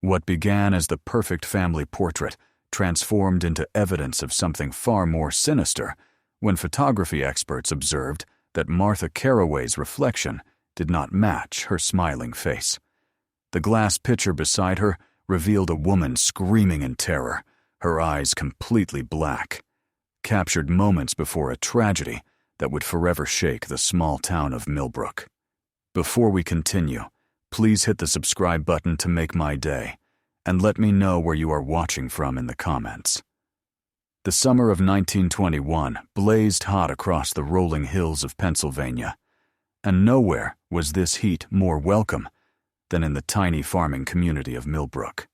What began as the perfect family portrait transformed into evidence of something far more sinister when photography experts observed that Martha Carroway's reflection did not match her smiling face. The glass pitcher beside her revealed a woman screaming in terror, her eyes completely black, captured moments before a tragedy that would forever shake the small town of Millbrook. Before we continue, please hit the subscribe button to make my day, and let me know where you are watching from in the comments. The summer of 1921 blazed hot across the rolling hills of Pennsylvania, and nowhere was this heat more welcome than in the tiny farming community of Millbrook.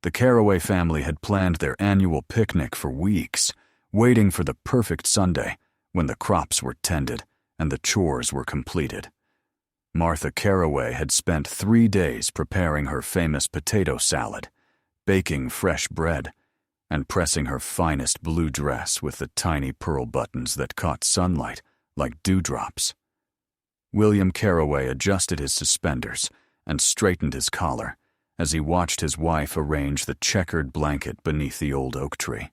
The Carroway family had planned their annual picnic for weeks, waiting for the perfect Sunday when the crops were tended and the chores were completed. Martha Carroway had spent 3 days preparing her famous potato salad, baking fresh bread, and pressing her finest blue dress with the tiny pearl buttons that caught sunlight like dewdrops. William Carroway adjusted his suspenders and straightened his collar as he watched his wife arrange the checkered blanket beneath the old oak tree.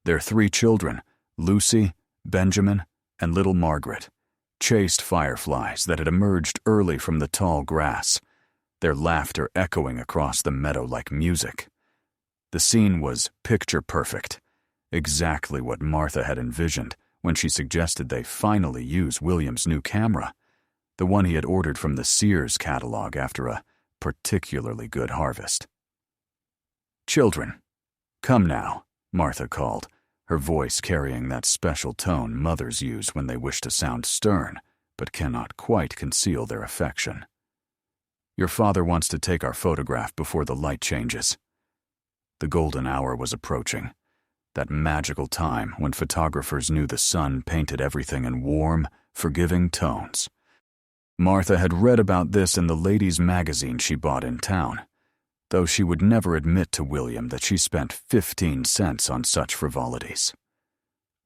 Their 3 children, Lucy, Benjamin, and little Margaret, chased fireflies that had emerged early from the tall grass, their laughter echoing across the meadow like music. The scene was picture perfect, exactly what Martha had envisioned when she suggested they finally use William's new camera, the one he had ordered from the Sears catalog after a particularly good harvest. "Children, come now," Martha called, her voice carrying that special tone mothers use when they wish to sound stern but cannot quite conceal their affection. "Your father wants to take our photograph before the light changes." The golden hour was approaching, that magical time when photographers knew the sun painted everything in warm, forgiving tones. Martha had read about this in the ladies' magazine she bought in town, though she would never admit to William that she spent 15 cents on such frivolities.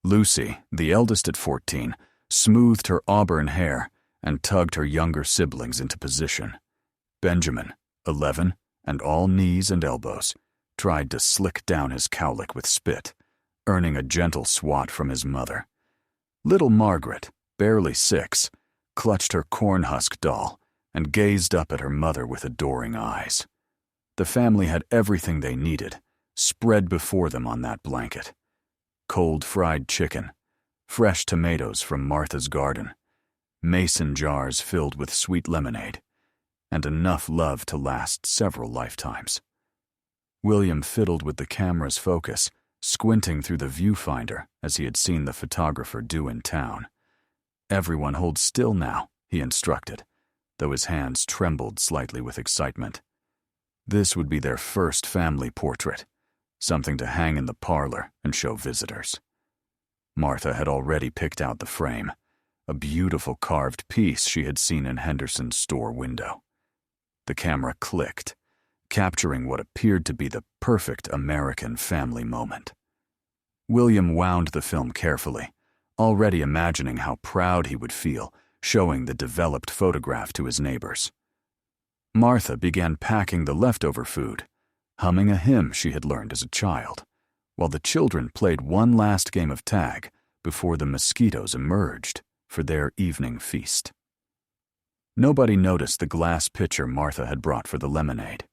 Lucy, the eldest at 14, smoothed her auburn hair and tugged her younger siblings into position. Benjamin, 11, and all knees and elbows, tried to slick down his cowlick with spit, earning a gentle swat from his mother. Little Margaret, barely 6, clutched her cornhusk doll and gazed up at her mother with adoring eyes. The family had everything they needed, spread before them on that blanket. Cold fried chicken, fresh tomatoes from Martha's garden, mason jars filled with sweet lemonade, and enough love to last several lifetimes. William fiddled with the camera's focus, squinting through the viewfinder as he had seen the photographer do in town. "Everyone hold still now," he instructed, though his hands trembled slightly with excitement. This would be their first family portrait, something to hang in the parlor and show visitors. Martha had already picked out the frame, a beautiful carved piece she had seen in Henderson's store window. The camera clicked, capturing what appeared to be the perfect American family moment. William wound the film carefully, already imagining how proud he would feel showing the developed photograph to his neighbors. Martha began packing the leftover food, humming a hymn she had learned as a child, while the children played one last game of tag before the mosquitoes emerged for their evening feast. Nobody noticed the glass pitcher Martha had brought for the lemonade,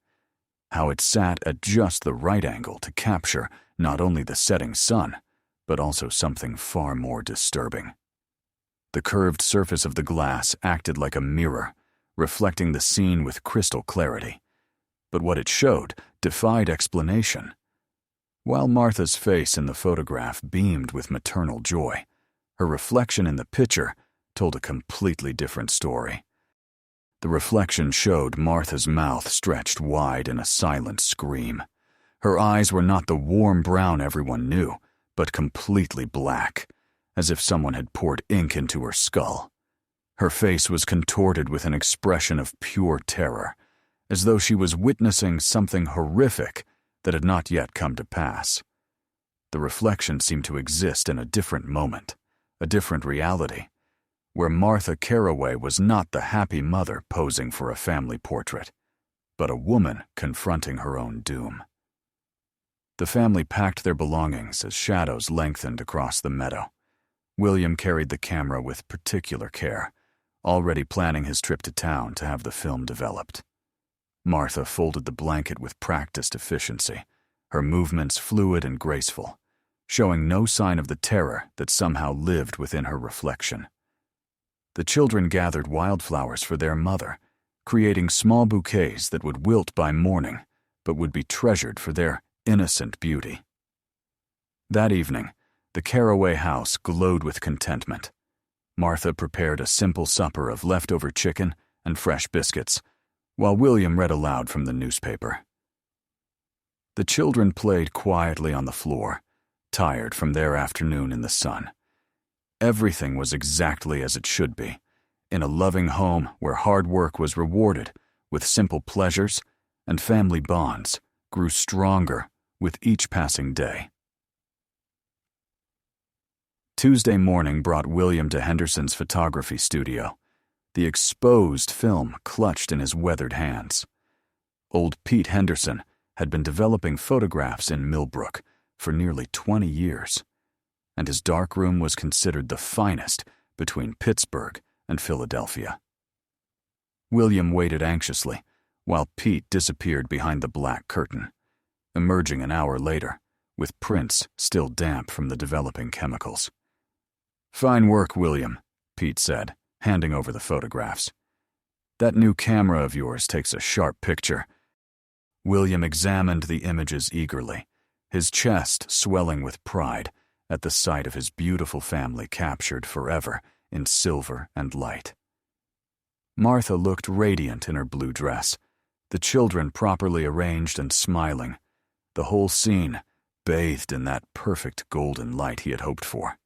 how it sat at just the right angle to capture not only the setting sun, but also something far more disturbing. The curved surface of the glass acted like a mirror, reflecting the scene with crystal clarity, but what it showed defied explanation. While Martha's face in the photograph beamed with maternal joy, her reflection in the picture told a completely different story. The reflection showed Martha's mouth stretched wide in a silent scream. Her eyes were not the warm brown everyone knew, but completely black, as if someone had poured ink into her skull. Her face was contorted with an expression of pure terror, as though she was witnessing something horrific that had not yet come to pass. The reflection seemed to exist in a different moment, a different reality, where Martha Carroway was not the happy mother posing for a family portrait, but a woman confronting her own doom. The family packed their belongings as shadows lengthened across the meadow. William carried the camera with particular care, already planning his trip to town to have the film developed. Martha folded the blanket with practiced efficiency, her movements fluid and graceful, showing no sign of the terror that somehow lived within her reflection. The children gathered wildflowers for their mother, creating small bouquets that would wilt by morning, but would be treasured for their innocent beauty. That evening, the Carroway house glowed with contentment. Martha prepared a simple supper of leftover chicken and fresh biscuits, while William read aloud from the newspaper. The children played quietly on the floor, tired from their afternoon in the sun. Everything was exactly as it should be, in a loving home where hard work was rewarded with simple pleasures, and family bonds grew stronger with each passing day. Tuesday morning brought William to Henderson's photography studio, the exposed film clutched in his weathered hands. Old Pete Henderson had been developing photographs in Millbrook for nearly 20 years, and his darkroom was considered the finest between Pittsburgh and Philadelphia. William waited anxiously while Pete disappeared behind the black curtain, emerging an hour later with prints still damp from the developing chemicals. "Fine work, William," Pete said, handing over the photographs. "That new camera of yours takes a sharp picture." William examined the images eagerly, his chest swelling with pride at the sight of his beautiful family captured forever in silver and light. Martha looked radiant in her blue dress, the children properly arranged and smiling, the whole scene bathed in that perfect golden light he had hoped for.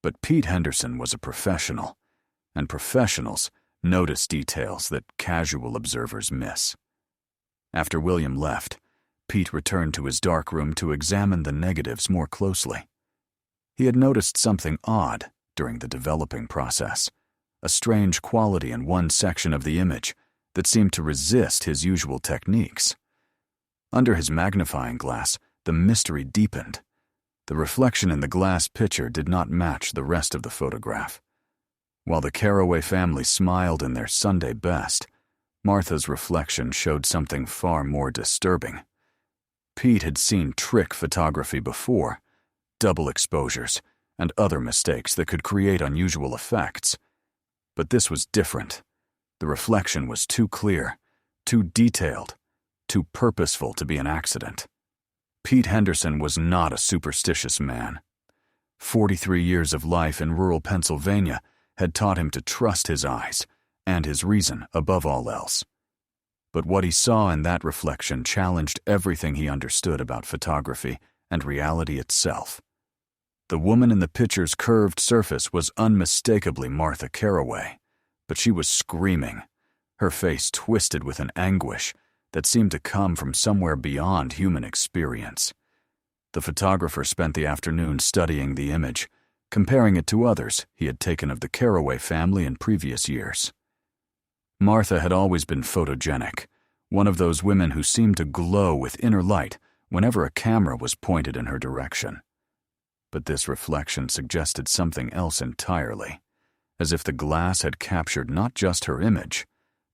But Pete Henderson was a professional, and professionals notice details that casual observers miss. After William left, Pete returned to his darkroom to examine the negatives more closely. He had noticed something odd during the developing process, a strange quality in one section of the image that seemed to resist his usual techniques. Under his magnifying glass, the mystery deepened. The reflection in the glass pitcher did not match the rest of the photograph. While the Carroway family smiled in their Sunday best, Martha's reflection showed something far more disturbing. Pete had seen trick photography before, double exposures, and other mistakes that could create unusual effects. But this was different. The reflection was too clear, too detailed, too purposeful to be an accident. Pete Henderson was not a superstitious man. 43 years of life in rural Pennsylvania had taught him to trust his eyes and his reason above all else. But what he saw in that reflection challenged everything he understood about photography and reality itself. The woman in the picture's curved surface was unmistakably Martha Carroway, but she was screaming, her face twisted with an anguish that seemed to come from somewhere beyond human experience. The photographer spent the afternoon studying the image, comparing it to others he had taken of the Carroway family in previous years. Martha had always been photogenic, one of those women who seemed to glow with inner light whenever a camera was pointed in her direction. But this reflection suggested something else entirely, as if the glass had captured not just her image,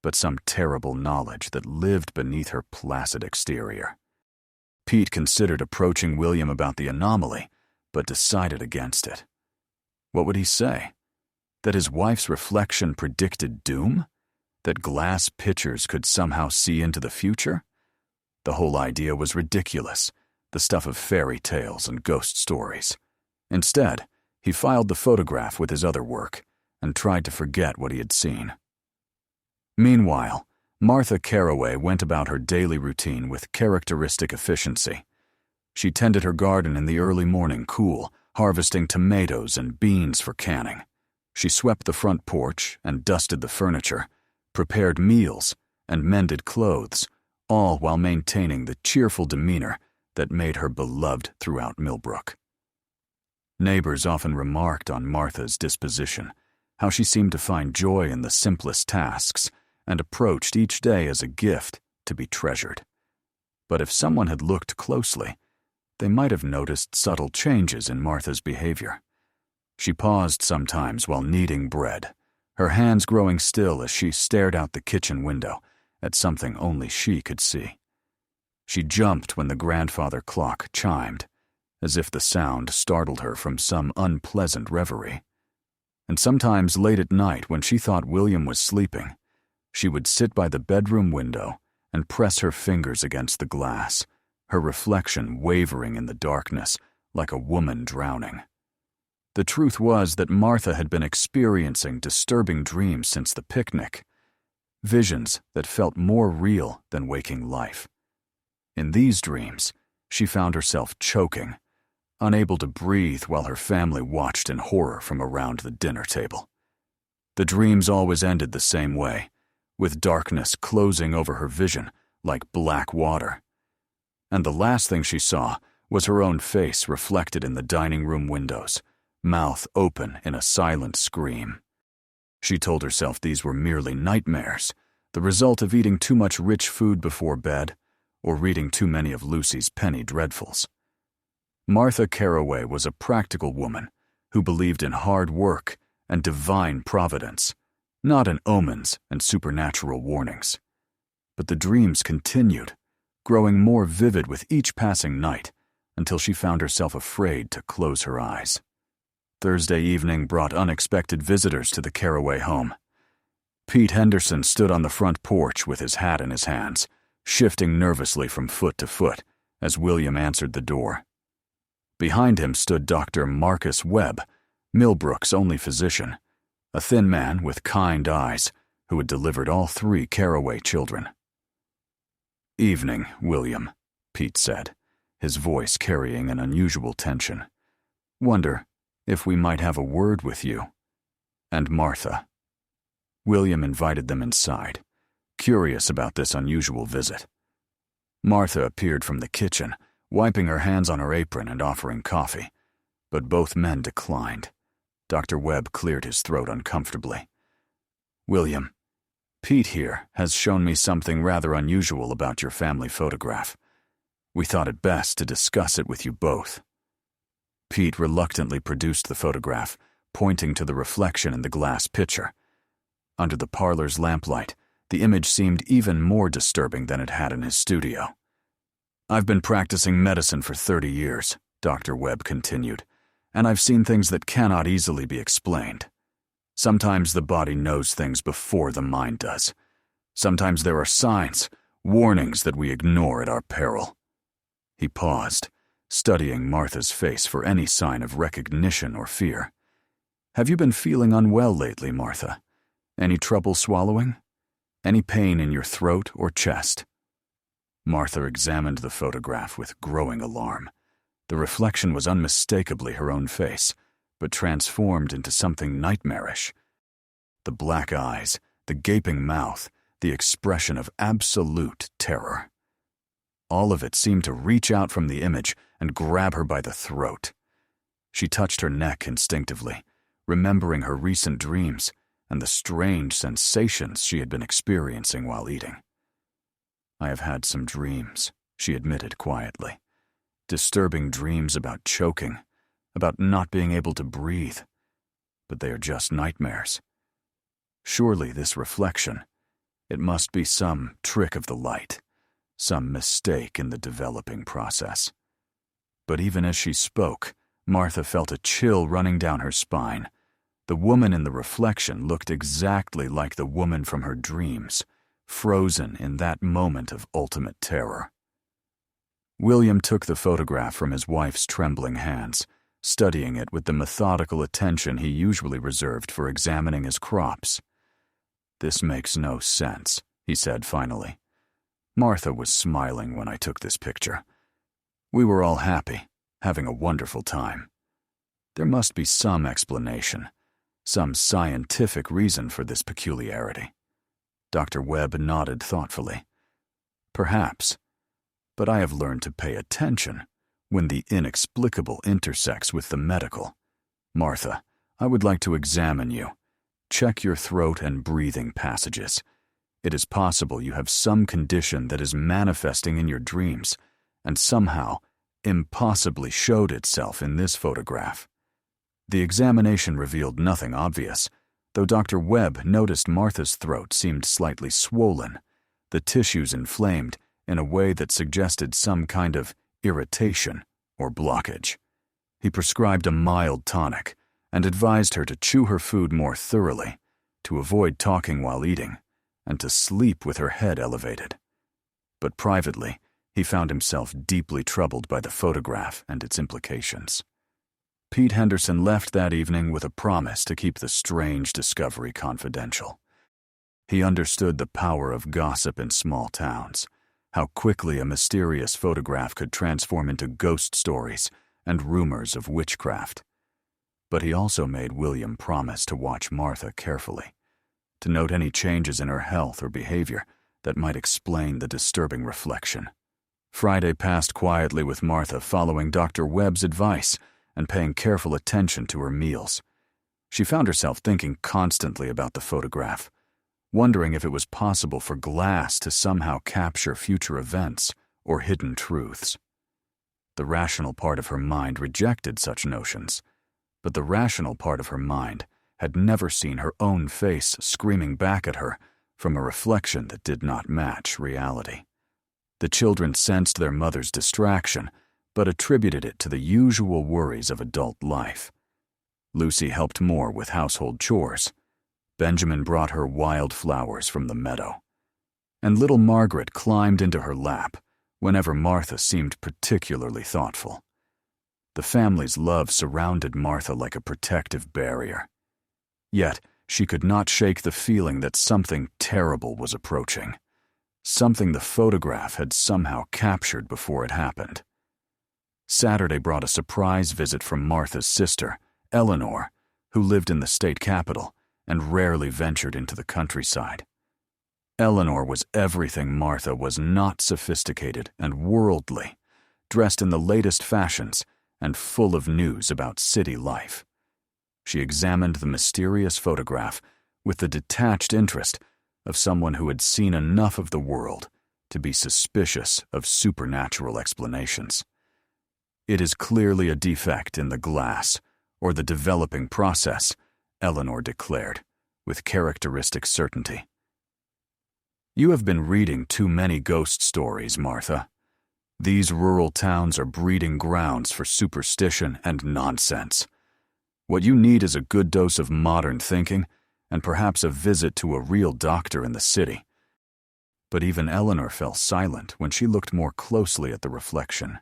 but some terrible knowledge that lived beneath her placid exterior. Pete considered approaching William about the anomaly, but decided against it. What would he say? That his wife's reflection predicted doom? That glass pitchers could somehow see into the future? The whole idea was ridiculous, the stuff of fairy tales and ghost stories. Instead, he filed the photograph with his other work and tried to forget what he had seen. Meanwhile, Martha Carroway went about her daily routine with characteristic efficiency. She tended her garden in the early morning cool, harvesting tomatoes and beans for canning. She swept the front porch and dusted the furniture, prepared meals, and mended clothes, all while maintaining the cheerful demeanor that made her beloved throughout Millbrook. Neighbors often remarked on Martha's disposition, how she seemed to find joy in the simplest tasks and approached each day as a gift to be treasured. But if someone had looked closely, they might have noticed subtle changes in Martha's behavior. She paused sometimes while kneading bread, her hands growing still as she stared out the kitchen window at something only she could see. She jumped when the grandfather clock chimed, as if the sound startled her from some unpleasant reverie. And sometimes late at night, when she thought William was sleeping, she would sit by the bedroom window and press her fingers against the glass, her reflection wavering in the darkness like a woman drowning. The truth was that Martha had been experiencing disturbing dreams since the picnic, visions that felt more real than waking life. In these dreams, she found herself choking, unable to breathe while her family watched in horror from around the dinner table. The dreams always ended the same way, with darkness closing over her vision like black water. And the last thing she saw was her own face reflected in the dining room windows, mouth open in a silent scream. She told herself these were merely nightmares, the result of eating too much rich food before bed or reading too many of Lucy's penny dreadfuls. Martha Carroway was a practical woman who believed in hard work and divine providence, not in omens and supernatural warnings. But the dreams continued, growing more vivid with each passing night until she found herself afraid to close her eyes. Thursday evening brought unexpected visitors to the Carroway home. Pete Henderson stood on the front porch with his hat in his hands, shifting nervously from foot to foot as William answered the door. Behind him stood Dr. Marcus Webb, Millbrook's only physician, a thin man with kind eyes who had delivered all 3 Carroway children. "Evening, William," Pete said, his voice carrying an unusual tension. "Wonder if we might have a word with you and Martha." William invited them inside, curious about this unusual visit. Martha appeared from the kitchen, wiping her hands on her apron and offering coffee, but both men declined. Dr. Webb cleared his throat uncomfortably. "William, Pete here has shown me something rather unusual about your family photograph. We thought it best to discuss it with you both." Pete reluctantly produced the photograph, pointing to the reflection in the glass pitcher. Under the parlor's lamplight, the image seemed even more disturbing than it had in his studio. "I've been practicing medicine for 30 years, Dr. Webb continued, and I've seen things that cannot easily be explained. Sometimes the body knows things before the mind does. Sometimes there are signs, warnings that we ignore at our peril." He paused, studying Martha's face for any sign of recognition or fear. "Have you been feeling unwell lately, Martha? Any trouble swallowing? Any pain in your throat or chest?" Martha examined the photograph with growing alarm. The reflection was unmistakably her own face, but transformed into something nightmarish. The black eyes, the gaping mouth, the expression of absolute terror. All of it seemed to reach out from the image and grab her by the throat. She touched her neck instinctively, remembering her recent dreams and the strange sensations she had been experiencing while eating. "I have had some dreams," she admitted quietly. "Disturbing dreams about choking, about not being able to breathe. But they are just nightmares. Surely this reflection, it must be some trick of the light, some mistake in the developing process." But even as she spoke, Martha felt a chill running down her spine. The woman in the reflection looked exactly like the woman from her dreams, frozen in that moment of ultimate terror. William took the photograph from his wife's trembling hands, studying it with the methodical attention he usually reserved for examining his crops. "This makes no sense," he said finally. "Martha was smiling when I took this picture. We were all happy, having a wonderful time. There must be some explanation, some scientific reason for this peculiarity." Dr. Webb nodded thoughtfully. "Perhaps, but I have learned to pay attention when the inexplicable intersects with the medical. Martha, I would like to examine you. Check your throat and breathing passages. It is possible you have some condition that is manifesting in your dreams, and somehow, impossibly showed itself in this photograph. The examination revealed nothing obvious, though Dr. Webb noticed Martha's throat seemed slightly swollen, the tissues inflamed in a way that suggested some kind of irritation or blockage. He prescribed a mild tonic and advised her to chew her food more thoroughly, to avoid talking while eating, and to sleep with her head elevated. But privately, he found himself deeply troubled by the photograph and its implications. Pete Henderson left that evening with a promise to keep the strange discovery confidential. He understood the power of gossip in small towns, how quickly a mysterious photograph could transform into ghost stories and rumors of witchcraft. But he also made William promise to watch Martha carefully, to note any changes in her health or behavior that might explain the disturbing reflection. Friday passed quietly with Martha following Dr. Webb's advice and paying careful attention to her meals. She found herself thinking constantly about the photograph, wondering if it was possible for glass to somehow capture future events or hidden truths. The rational part of her mind rejected such notions, but the rational part of her mind had never seen her own face screaming back at her from a reflection that did not match reality. The children sensed their mother's distraction, but attributed it to the usual worries of adult life. Lucy helped more with household chores. Benjamin brought her wild flowers from the meadow. And little Margaret climbed into her lap whenever Martha seemed particularly thoughtful. The family's love surrounded Martha like a protective barrier. Yet, she could not shake the feeling that something terrible was approaching, something the photograph had somehow captured before it happened. Saturday brought a surprise visit from Martha's sister, Eleanor, who lived in the state capital and rarely ventured into the countryside. Eleanor was everything Martha was not sophisticated and worldly, dressed in the latest fashions and full of news about city life. She examined the mysterious photograph with the detached interest of someone who had seen enough of the world to be suspicious of supernatural explanations. "It is clearly a defect in the glass, or the developing process," Eleanor declared, with characteristic certainty. "You have been reading too many ghost stories, Martha. These rural towns are breeding grounds for superstition and nonsense. What you need is a good dose of modern thinking and perhaps a visit to a real doctor in the city." But even Eleanor fell silent when she looked more closely at the reflection.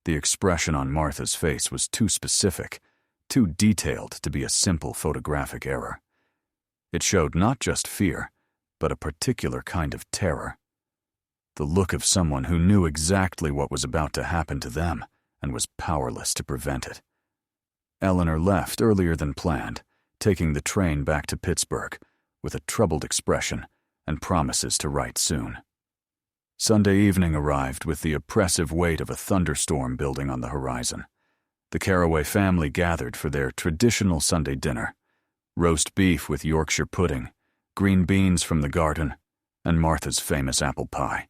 The expression on Martha's face was too specific, too detailed to be a simple photographic error. It showed not just fear, but a particular kind of terror. The look of someone who knew exactly what was about to happen to them and was powerless to prevent it. Eleanor left earlier than planned, taking the train back to Pittsburgh with a troubled expression and promises to write soon. Sunday evening arrived with the oppressive weight of a thunderstorm building on the horizon. The Carroway family gathered for their traditional Sunday dinner: roast beef with Yorkshire pudding, green beans from the garden, and Martha's famous apple pie.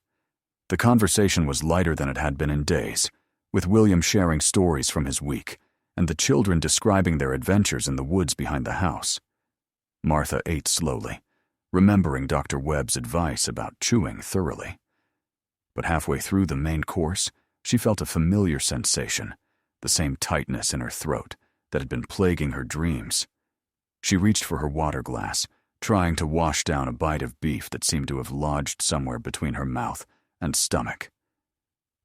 The conversation was lighter than it had been in days, with William sharing stories from his week, and the children describing their adventures in the woods behind the house. Martha ate slowly, remembering Dr. Webb's advice about chewing thoroughly. But halfway through the main course, she felt a familiar sensation, the same tightness in her throat that had been plaguing her dreams. She reached for her water glass, trying to wash down a bite of beef that seemed to have lodged somewhere between her mouth and stomach.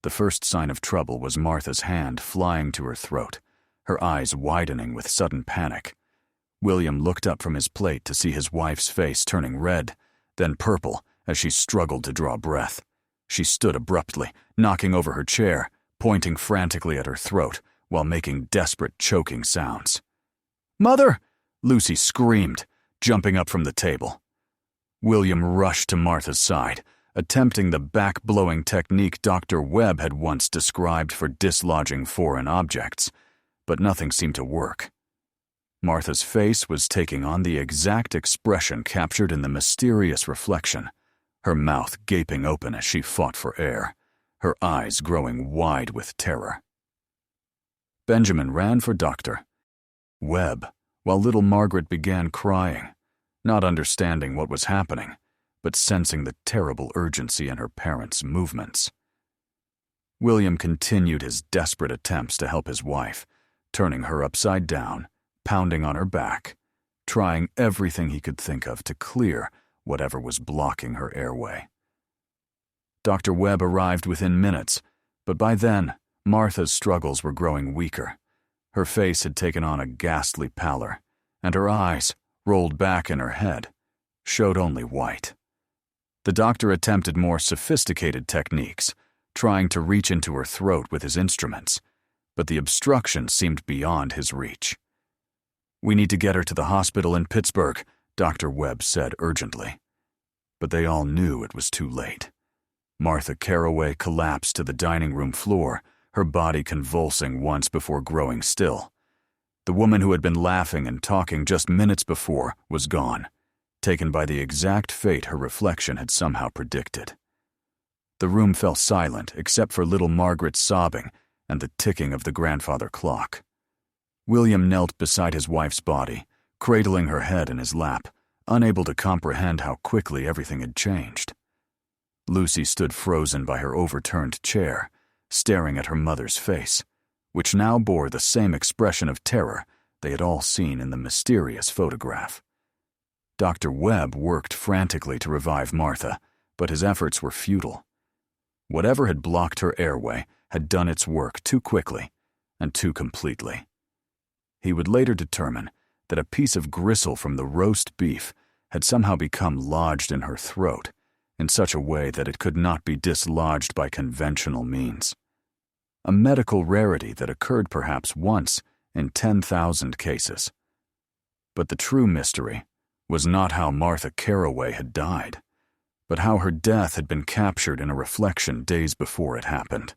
The first sign of trouble was Martha's hand flying to her throat, her eyes widening with sudden panic. William looked up from his plate to see his wife's face turning red, then purple, as she struggled to draw breath. She stood abruptly, knocking over her chair, pointing frantically at her throat while making desperate choking sounds. "Mother!" Lucy screamed, jumping up from the table. William rushed to Martha's side, attempting the back-blowing technique Dr. Webb had once described for dislodging foreign objects, but nothing seemed to work. Martha's face was taking on the exact expression captured in the mysterious reflection, her mouth gaping open as she fought for air, her eyes growing wide with terror. Benjamin ran for Dr. Webb, while little Margaret began crying, not understanding what was happening, but sensing the terrible urgency in her parents' movements. William continued his desperate attempts to help his wife, turning her upside down, pounding on her back, trying everything he could think of to clear whatever was blocking her airway. Dr. Webb arrived within minutes, but by then, Martha's struggles were growing weaker. Her face had taken on a ghastly pallor, and her eyes, rolled back in her head, showed only white. The doctor attempted more sophisticated techniques, trying to reach into her throat with his instruments, but the obstruction seemed beyond his reach. "We need to get her to the hospital in Pittsburgh," Dr. Webb said urgently. But they all knew it was too late. Martha Carroway collapsed to the dining room floor, her body convulsing once before growing still. The woman who had been laughing and talking just minutes before was gone, taken by the exact fate her reflection had somehow predicted. The room fell silent except for little Margaret's sobbing and the ticking of the grandfather clock. William knelt beside his wife's body, cradling her head in his lap, unable to comprehend how quickly everything had changed. Lucy stood frozen by her overturned chair, staring at her mother's face, which now bore the same expression of terror they had all seen in the mysterious photograph. Dr. Webb worked frantically to revive Martha, but his efforts were futile. Whatever had blocked her airway had done its work too quickly and too completely. He would later determine that a piece of gristle from the roast beef had somehow become lodged in her throat in such a way that it could not be dislodged by conventional means. A medical rarity that occurred perhaps once in 10,000 cases. But the true mystery was not how Martha Carroway had died, but how her death had been captured in a reflection days before it happened.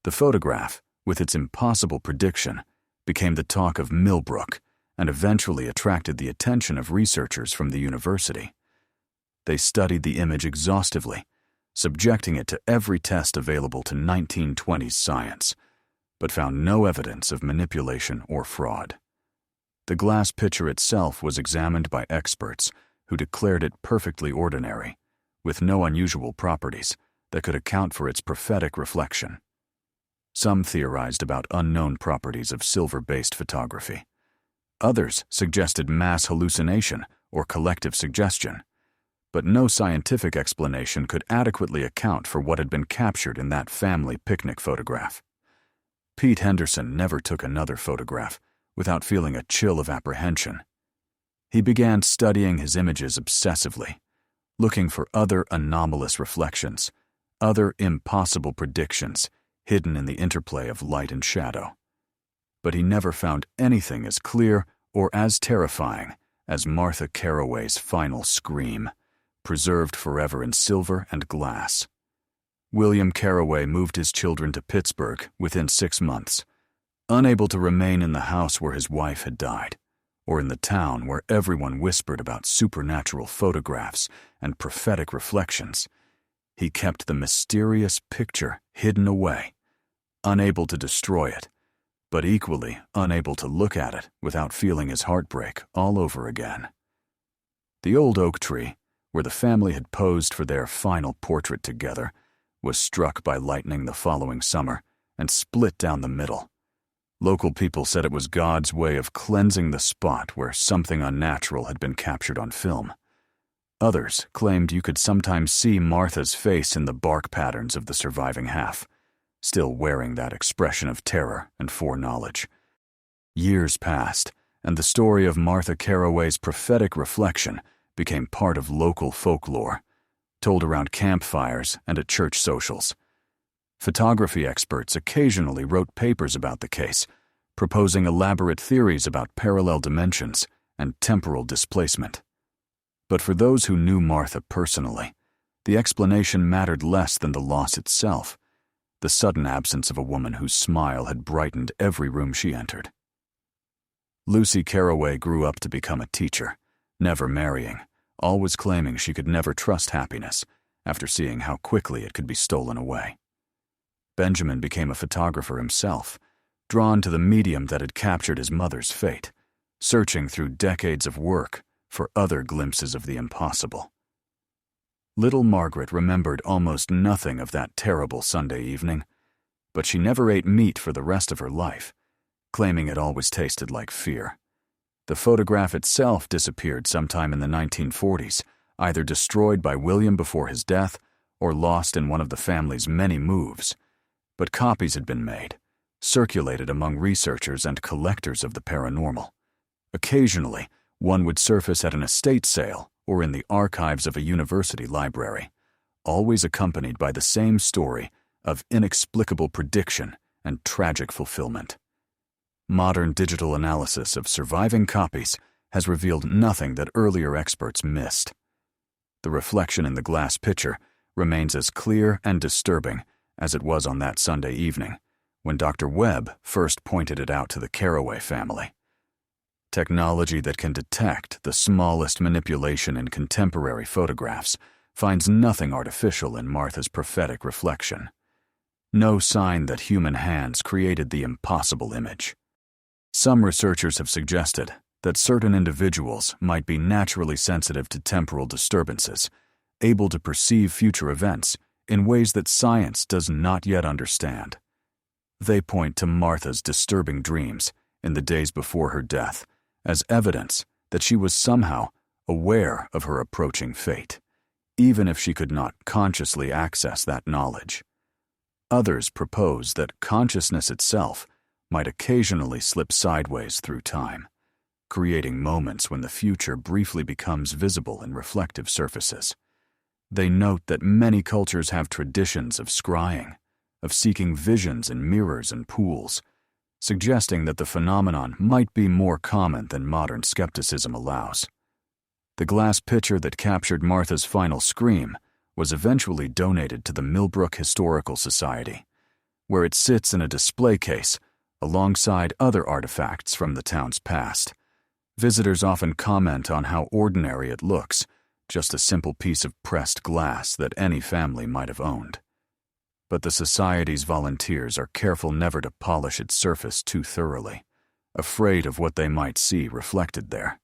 The photograph, with its impossible prediction, became the talk of Millbrook and eventually attracted the attention of researchers from the university. They studied the image exhaustively, subjecting it to every test available to 1920s science, but found no evidence of manipulation or fraud. The glass pitcher itself was examined by experts who declared it perfectly ordinary, with no unusual properties that could account for its prophetic reflection. Some theorized about unknown properties of silver-based photography. Others suggested mass hallucination or collective suggestion, but no scientific explanation could adequately account for what had been captured in that family picnic photograph. Pete Henderson never took another photograph without feeling a chill of apprehension. He began studying his images obsessively, looking for other anomalous reflections, other impossible predictions hidden in the interplay of light and shadow. But he never found anything as clear or as terrifying as Martha Carroway's final scream, preserved forever in silver and glass. William Carroway moved his children to Pittsburgh within 6 months, unable to remain in the house where his wife had died, or in the town where everyone whispered about supernatural photographs and prophetic reflections. He kept the mysterious picture hidden away, unable to destroy it, but equally unable to look at it without feeling his heart break all over again. The old oak tree, where the family had posed for their final portrait together, was struck by lightning the following summer and split down the middle. Local people said it was God's way of cleansing the spot where something unnatural had been captured on film. Others claimed you could sometimes see Martha's face in the bark patterns of the surviving half, still wearing that expression of terror and foreknowledge. Years passed, and the story of Martha Carroway's prophetic reflection became part of local folklore, told around campfires and at church socials. Photography experts occasionally wrote papers about the case, proposing elaborate theories about parallel dimensions and temporal displacement. But for those who knew Martha personally, the explanation mattered less than the loss itself, the sudden absence of a woman whose smile had brightened every room she entered. Lucy Carroway grew up to become a teacher, never marrying, always claiming she could never trust happiness after seeing how quickly it could be stolen away. Benjamin became a photographer himself, drawn to the medium that had captured his mother's fate, searching through decades of work for other glimpses of the impossible. Little Margaret remembered almost nothing of that terrible Sunday evening, but she never ate meat for the rest of her life, claiming it always tasted like fear. The photograph itself disappeared sometime in the 1940s, either destroyed by William before his death or lost in one of the family's many moves. But copies had been made, circulated among researchers and collectors of the paranormal. Occasionally, one would surface at an estate sale or in the archives of a university library, always accompanied by the same story of inexplicable prediction and tragic fulfillment. Modern digital analysis of surviving copies has revealed nothing that earlier experts missed. The reflection in the glass pitcher remains as clear and disturbing as it was on that Sunday evening, when Dr. Webb first pointed it out to the Carroway family. Technology that can detect the smallest manipulation in contemporary photographs finds nothing artificial in Martha's prophetic reflection. No sign that human hands created the impossible image. Some researchers have suggested that certain individuals might be naturally sensitive to temporal disturbances, able to perceive future events in ways that science does not yet understand. They point to Martha's disturbing dreams in the days before her death as evidence that she was somehow aware of her approaching fate, even if she could not consciously access that knowledge. Others propose that consciousness itself might occasionally slip sideways through time, creating moments when the future briefly becomes visible in reflective surfaces. They note that many cultures have traditions of scrying, of seeking visions in mirrors and pools, suggesting that the phenomenon might be more common than modern skepticism allows. The glass pitcher that captured Martha's final scream was eventually donated to the Millbrook Historical Society, where it sits in a display case alongside other artifacts from the town's past. Visitors often comment on how ordinary it looks, just a simple piece of pressed glass that any family might have owned. But the Society's volunteers are careful never to polish its surface too thoroughly, afraid of what they might see reflected there.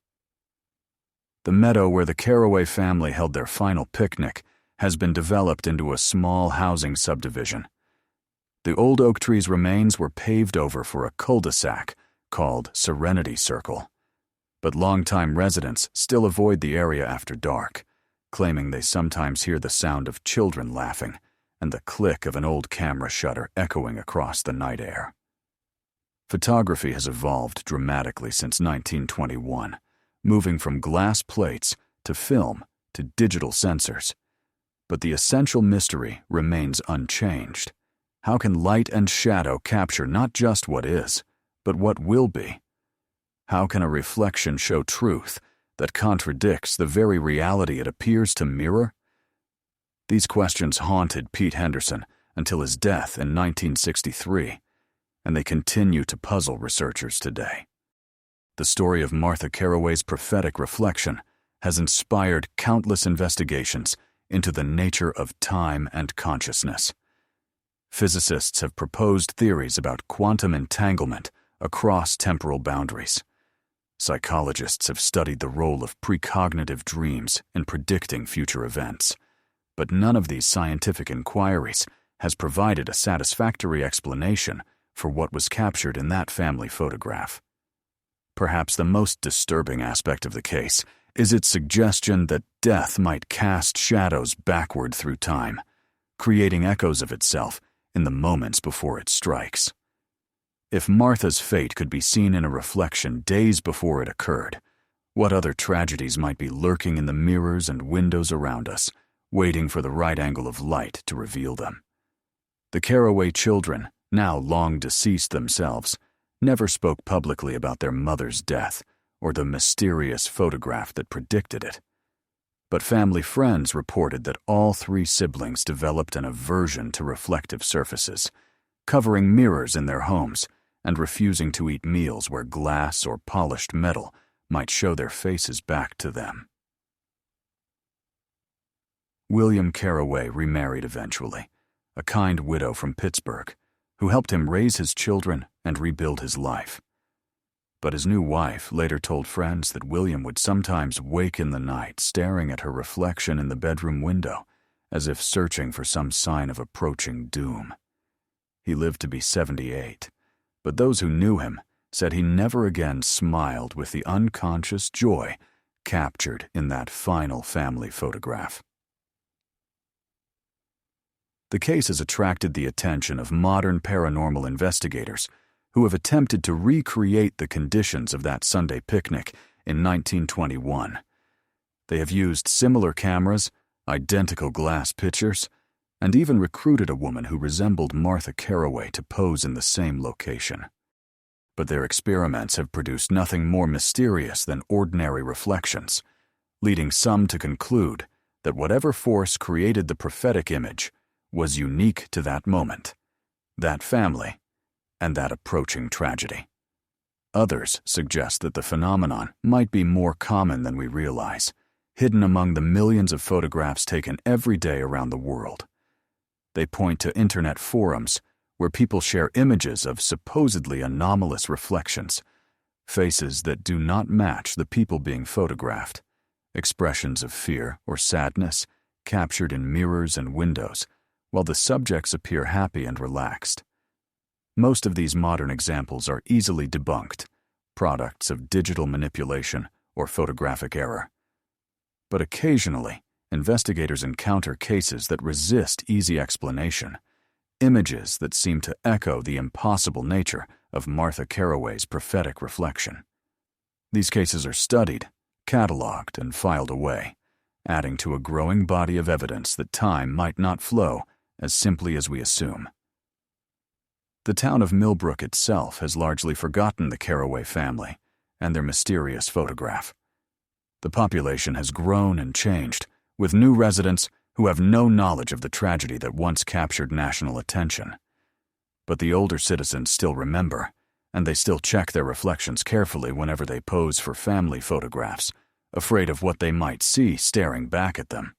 The meadow where the Carroway family held their final picnic has been developed into a small housing subdivision. The old oak tree's remains were paved over for a cul-de-sac called Serenity Circle, but longtime residents still avoid the area after dark, claiming they sometimes hear the sound of children laughing and the click of an old camera shutter echoing across the night air. Photography has evolved dramatically since 1921, moving from glass plates to film to digital sensors. But the essential mystery remains unchanged. How can light and shadow capture not just what is, but what will be? How can a reflection show truth that contradicts the very reality it appears to mirror? These questions haunted Pete Henderson until his death in 1963, and they continue to puzzle researchers today. The story of Martha Carroway's prophetic reflection has inspired countless investigations into the nature of time and consciousness. Physicists have proposed theories about quantum entanglement across temporal boundaries. Psychologists have studied the role of precognitive dreams in predicting future events, but none of these scientific inquiries has provided a satisfactory explanation for what was captured in that family photograph. Perhaps the most disturbing aspect of the case is its suggestion that death might cast shadows backward through time, creating echoes of itself in the moments before it strikes. If Martha's fate could be seen in a reflection days before it occurred, what other tragedies might be lurking in the mirrors and windows around us, waiting for the right angle of light to reveal them? The Carroway children, now long deceased themselves, never spoke publicly about their mother's death or the mysterious photograph that predicted it. But family friends reported that all three siblings developed an aversion to reflective surfaces, covering mirrors in their homes and refusing to eat meals where glass or polished metal might show their faces back to them. William Carroway remarried eventually, a kind widow from Pittsburgh, who helped him raise his children and rebuild his life. But his new wife later told friends that William would sometimes wake in the night staring at her reflection in the bedroom window, as if searching for some sign of approaching doom. He lived to be 78, but those who knew him said he never again smiled with the unconscious joy captured in that final family photograph. The case has attracted the attention of modern paranormal investigators who have attempted to recreate the conditions of that Sunday picnic in 1921. They have used similar cameras, identical glass pitchers, and even recruited a woman who resembled Martha Carroway to pose in the same location. But their experiments have produced nothing more mysterious than ordinary reflections, leading some to conclude that whatever force created the prophetic image was unique to that moment, that family, and that approaching tragedy. Others suggest that the phenomenon might be more common than we realize, hidden among the millions of photographs taken every day around the world. They point to internet forums where people share images of supposedly anomalous reflections, faces that do not match the people being photographed, expressions of fear or sadness captured in mirrors and windows, while the subjects appear happy and relaxed. Most of these modern examples are easily debunked, products of digital manipulation or photographic error. But occasionally, investigators encounter cases that resist easy explanation, images that seem to echo the impossible nature of Martha Carroway's prophetic reflection. These cases are studied, cataloged, and filed away, adding to a growing body of evidence that time might not flow as simply as we assume. The town of Millbrook itself has largely forgotten the Carroway family and their mysterious photograph. The population has grown and changed, with new residents who have no knowledge of the tragedy that once captured national attention. But the older citizens still remember, and they still check their reflections carefully whenever they pose for family photographs, afraid of what they might see staring back at them.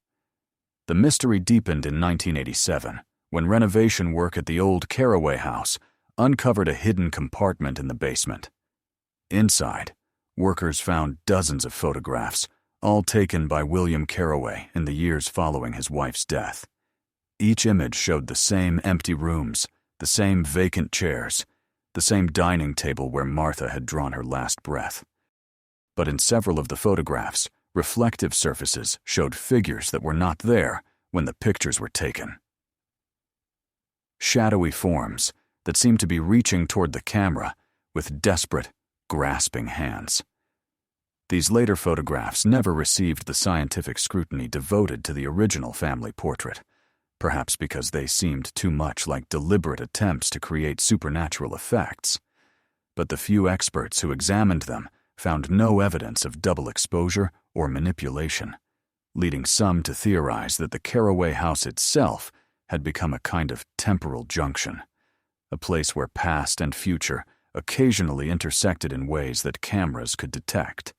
The mystery deepened in 1987, when renovation work at the old Carroway house uncovered a hidden compartment in the basement. Inside, workers found dozens of photographs, all taken by William Carroway in the years following his wife's death. Each image showed the same empty rooms, the same vacant chairs, the same dining table where Martha had drawn her last breath. But in several of the photographs, reflective surfaces showed figures that were not there when the pictures were taken. Shadowy forms that seemed to be reaching toward the camera with desperate, grasping hands. These later photographs never received the scientific scrutiny devoted to the original family portrait, perhaps because they seemed too much like deliberate attempts to create supernatural effects. But the few experts who examined them found no evidence of double exposure or manipulation, leading some to theorize that the Carroway house itself had become a kind of temporal junction, a place where past and future occasionally intersected in ways that cameras could detect.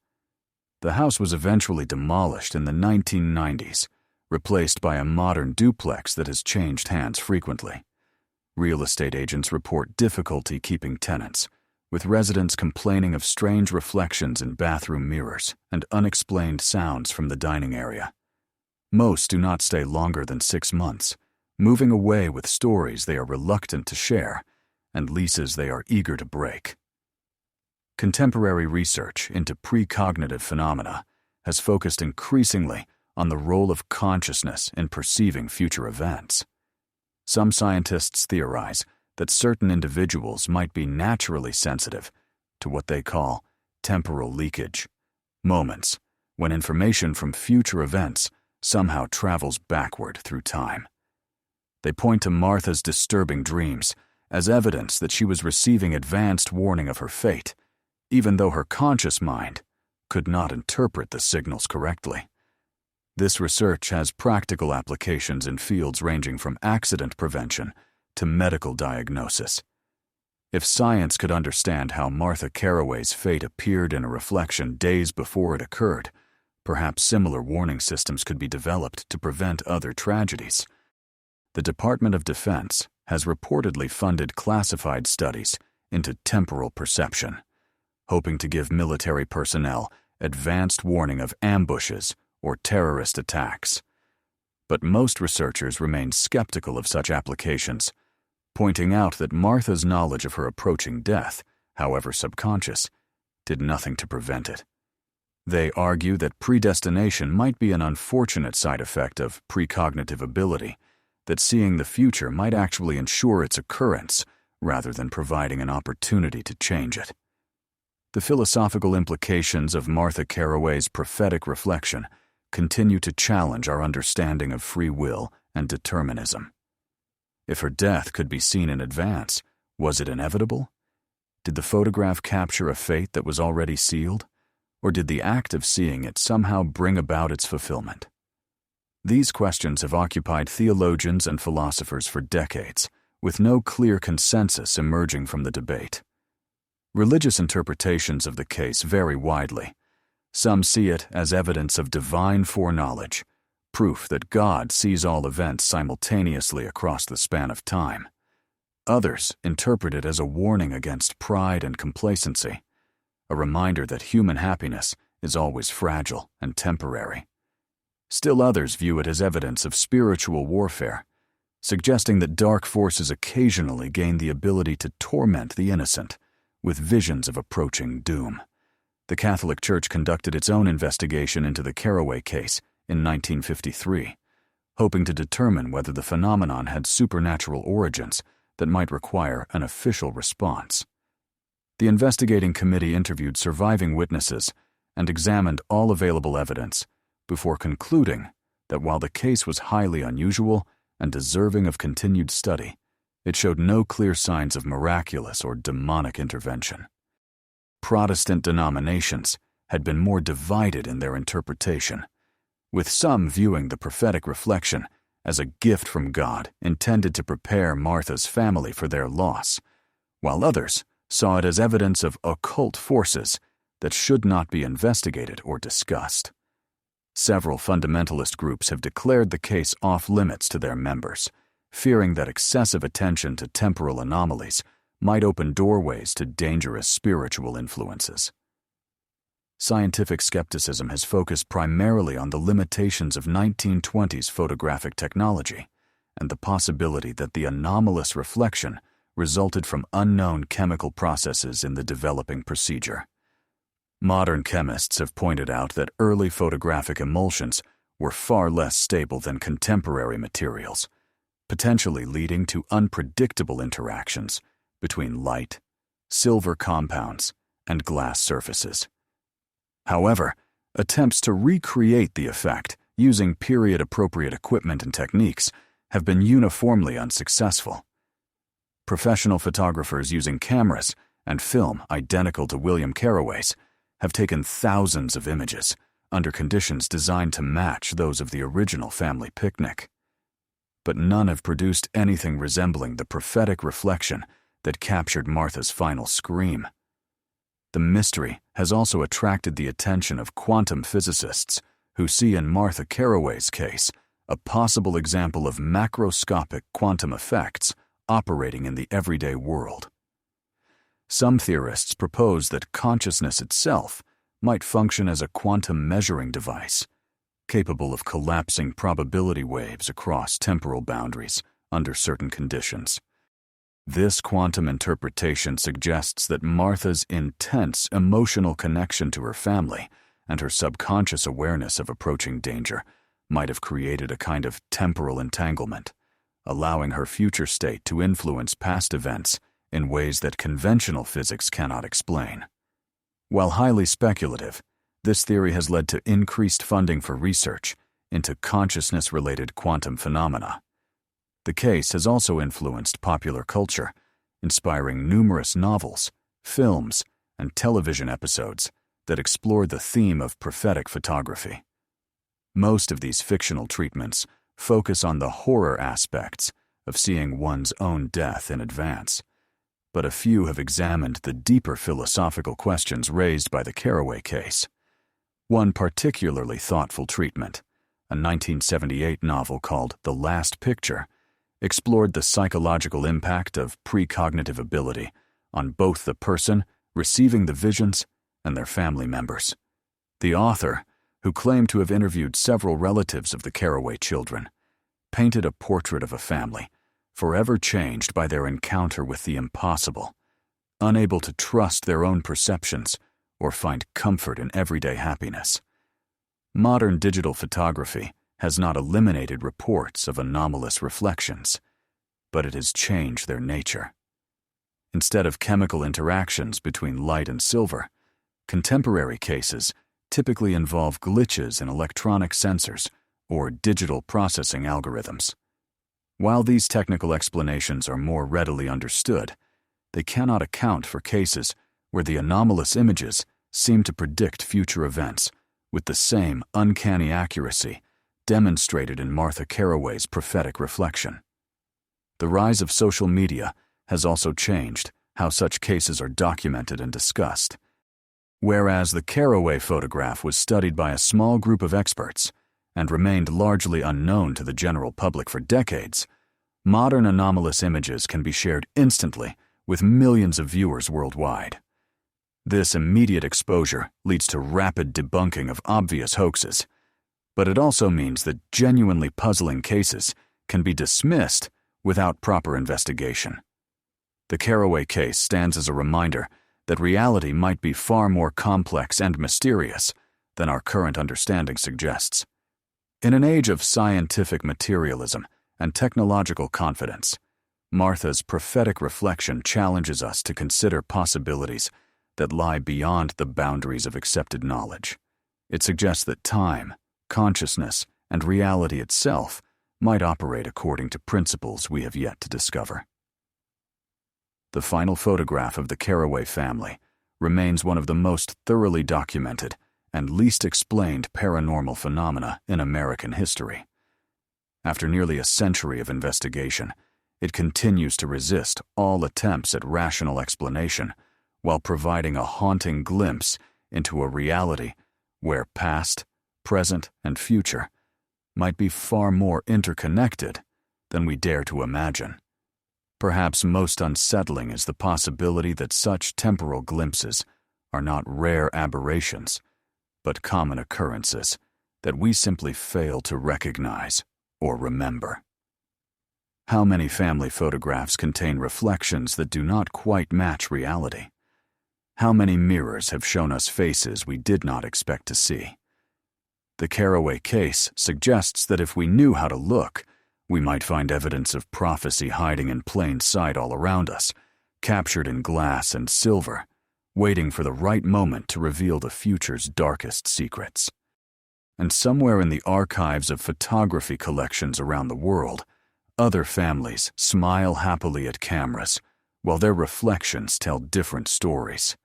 The house was eventually demolished in the 1990s, replaced by a modern duplex that has changed hands frequently. Real estate agents report difficulty keeping tenants, with residents complaining of strange reflections in bathroom mirrors and unexplained sounds from the dining area. Most do not stay longer than 6 months, moving away with stories they are reluctant to share and leases they are eager to break. Contemporary research into precognitive phenomena has focused increasingly on the role of consciousness in perceiving future events. Some scientists theorize that certain individuals might be naturally sensitive to what they call temporal leakage, moments when information from future events somehow travels backward through time. They point to Martha's disturbing dreams as evidence that she was receiving advanced warning of her fate, even though her conscious mind could not interpret the signals correctly. This research has practical applications in fields ranging from accident prevention to medical diagnosis. If science could understand how Martha Carroway's fate appeared in a reflection days before it occurred, Perhaps similar warning systems could be developed to prevent other tragedies. The Department of Defense has reportedly funded classified studies into temporal perception, hoping to give military personnel advanced warning of ambushes or terrorist attacks. But most researchers remain skeptical of such applications, pointing out that Martha's knowledge of her approaching death, however subconscious, did nothing to prevent it. They argue that predestination might be an unfortunate side effect of precognitive ability, that seeing the future might actually ensure its occurrence rather than providing an opportunity to change it. The philosophical implications of Martha Carroway's prophetic reflection continue to challenge our understanding of free will and determinism. If her death could be seen in advance, was it inevitable? Did the photograph capture a fate that was already sealed? Or did the act of seeing it somehow bring about its fulfillment? These questions have occupied theologians and philosophers for decades, with no clear consensus emerging from the debate. Religious interpretations of the case vary widely. Some see it as evidence of divine foreknowledge, proof that God sees all events simultaneously across the span of time. Others interpret it as a warning against pride and complacency, a reminder that human happiness is always fragile and temporary. Still others view it as evidence of spiritual warfare, suggesting that dark forces occasionally gain the ability to torment the innocent with visions of approaching doom. The Catholic Church conducted its own investigation into the Carroway case in 1953, hoping to determine whether the phenomenon had supernatural origins that might require an official response. The investigating committee interviewed surviving witnesses and examined all available evidence before concluding that while the case was highly unusual and deserving of continued study, it showed no clear signs of miraculous or demonic intervention. Protestant denominations had been more divided in their interpretation, with some viewing the prophetic reflection as a gift from God intended to prepare Martha's family for their loss, while others saw it as evidence of occult forces that should not be investigated or discussed. Several fundamentalist groups have declared the case off-limits to their members, fearing that excessive attention to temporal anomalies might open doorways to dangerous spiritual influences. Scientific skepticism has focused primarily on the limitations of 1920s photographic technology and the possibility that the anomalous reflection resulted from unknown chemical processes in the developing procedure. Modern chemists have pointed out that early photographic emulsions were far less stable than contemporary materials, potentially leading to unpredictable interactions between light, silver compounds, and glass surfaces. However, attempts to recreate the effect using period-appropriate equipment and techniques have been uniformly unsuccessful. Professional photographers using cameras and film identical to William Carroway's have taken thousands of images under conditions designed to match those of the original family picnic. But none have produced anything resembling the prophetic reflection that captured Martha's final scream. The mystery has also attracted the attention of quantum physicists who see in Martha Carroway's case a possible example of macroscopic quantum effects operating in the everyday world. Some theorists propose that consciousness itself might function as a quantum measuring device, capable of collapsing probability waves across temporal boundaries under certain conditions. This quantum interpretation suggests that Martha's intense emotional connection to her family and her subconscious awareness of approaching danger might have created a kind of temporal entanglement, allowing her future state to influence past events in ways that conventional physics cannot explain. While highly speculative, this theory has led to increased funding for research into consciousness-related quantum phenomena. The case has also influenced popular culture, inspiring numerous novels, films, and television episodes that explore the theme of prophetic photography. Most of these fictional treatments focus on the horror aspects of seeing one's own death in advance, but a few have examined the deeper philosophical questions raised by the Carroway case. One particularly thoughtful treatment, a 1978 novel called The Last Picture, explored the psychological impact of precognitive ability on both the person receiving the visions and their family members. The author, who claimed to have interviewed several relatives of the Carroway children, painted a portrait of a family forever changed by their encounter with the impossible, unable to trust their own perceptions or find comfort in everyday happiness. Modern digital photography has not eliminated reports of anomalous reflections, but it has changed their nature. Instead of chemical interactions between light and silver, contemporary cases typically involve glitches in electronic sensors or digital processing algorithms. While these technical explanations are more readily understood, they cannot account for cases where the anomalous images seem to predict future events with the same uncanny accuracy demonstrated in Martha Carroway's prophetic reflection. The rise of social media has also changed how such cases are documented and discussed. Whereas the Carroway photograph was studied by a small group of experts and remained largely unknown to the general public for decades, modern anomalous images can be shared instantly with millions of viewers worldwide. This immediate exposure leads to rapid debunking of obvious hoaxes, but it also means that genuinely puzzling cases can be dismissed without proper investigation. The Carroway case stands as a reminder that reality might be far more complex and mysterious than our current understanding suggests. In an age of scientific materialism and technological confidence, Martha's prophetic reflection challenges us to consider possibilities that lie beyond the boundaries of accepted knowledge. It suggests that time, consciousness, and reality itself might operate according to principles we have yet to discover. The final photograph of the Carroway family remains one of the most thoroughly documented and least explained paranormal phenomena in American history. After nearly a century of investigation, it continues to resist all attempts at rational explanation while providing a haunting glimpse into a reality where past, present, and future might be far more interconnected than we dare to imagine. Perhaps most unsettling is the possibility that such temporal glimpses are not rare aberrations, but common occurrences that we simply fail to recognize or remember. How many family photographs contain reflections that do not quite match reality? How many mirrors have shown us faces we did not expect to see? The Carroway case suggests that if we knew how to look, we might find evidence of prophecy hiding in plain sight all around us, captured in glass and silver, waiting for the right moment to reveal the future's darkest secrets. And somewhere in the archives of photography collections around the world, other families smile happily at cameras while their reflections tell different stories.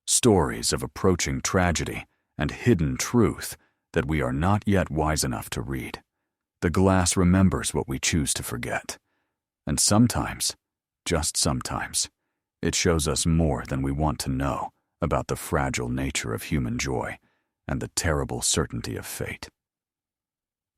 Stories of approaching tragedy and hidden truth that we are not yet wise enough to read. The glass remembers what we choose to forget. And sometimes, just sometimes, it shows us more than we want to know about the fragile nature of human joy and the terrible certainty of fate.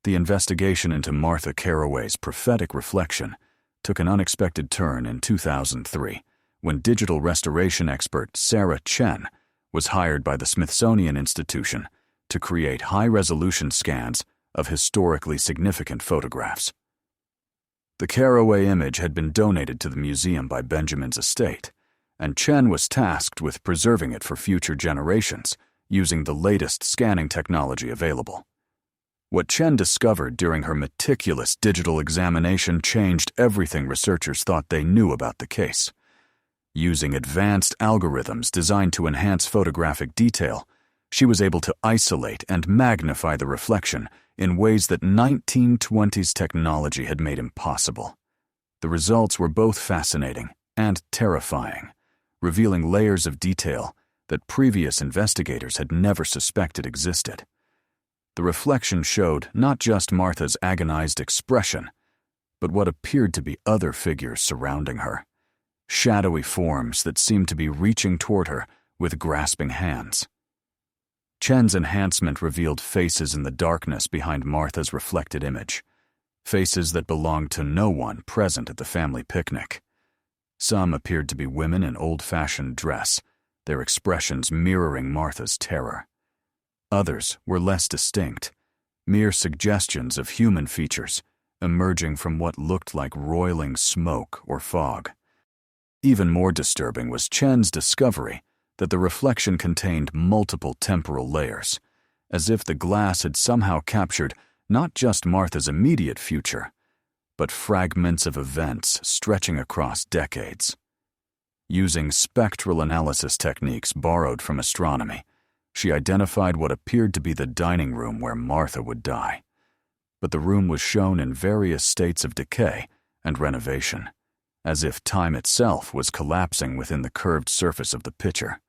The investigation into Martha Carroway's prophetic reflection took an unexpected turn in 2003 when digital restoration expert Sarah Chen was hired by the Smithsonian Institution to create high-resolution scans of historically significant photographs. The Carroway image had been donated to the museum by Benjamin's estate, and Chen was tasked with preserving it for future generations using the latest scanning technology available. What Chen discovered during her meticulous digital examination changed everything researchers thought they knew about the case. Using advanced algorithms designed to enhance photographic detail, she was able to isolate and magnify the reflection in ways that 1920s technology had made impossible. The results were both fascinating and terrifying, revealing layers of detail that previous investigators had never suspected existed. The reflection showed not just Martha's agonized expression, but what appeared to be other figures surrounding her, shadowy forms that seemed to be reaching toward her with grasping hands. Chen's enhancement revealed faces in the darkness behind Martha's reflected image, faces that belonged to no one present at the family picnic. Some appeared to be women in old-fashioned dress, their expressions mirroring Martha's terror. Others were less distinct, mere suggestions of human features emerging from what looked like roiling smoke or fog. Even more disturbing was Chen's discovery that the reflection contained multiple temporal layers, as if the glass had somehow captured not just Martha's immediate future, but fragments of events stretching across decades. Using spectral analysis techniques borrowed from astronomy, she identified what appeared to be the dining room where Martha would die. But the room was shown in various states of decay and renovation, as if time itself was collapsing within the curved surface of the pitcher.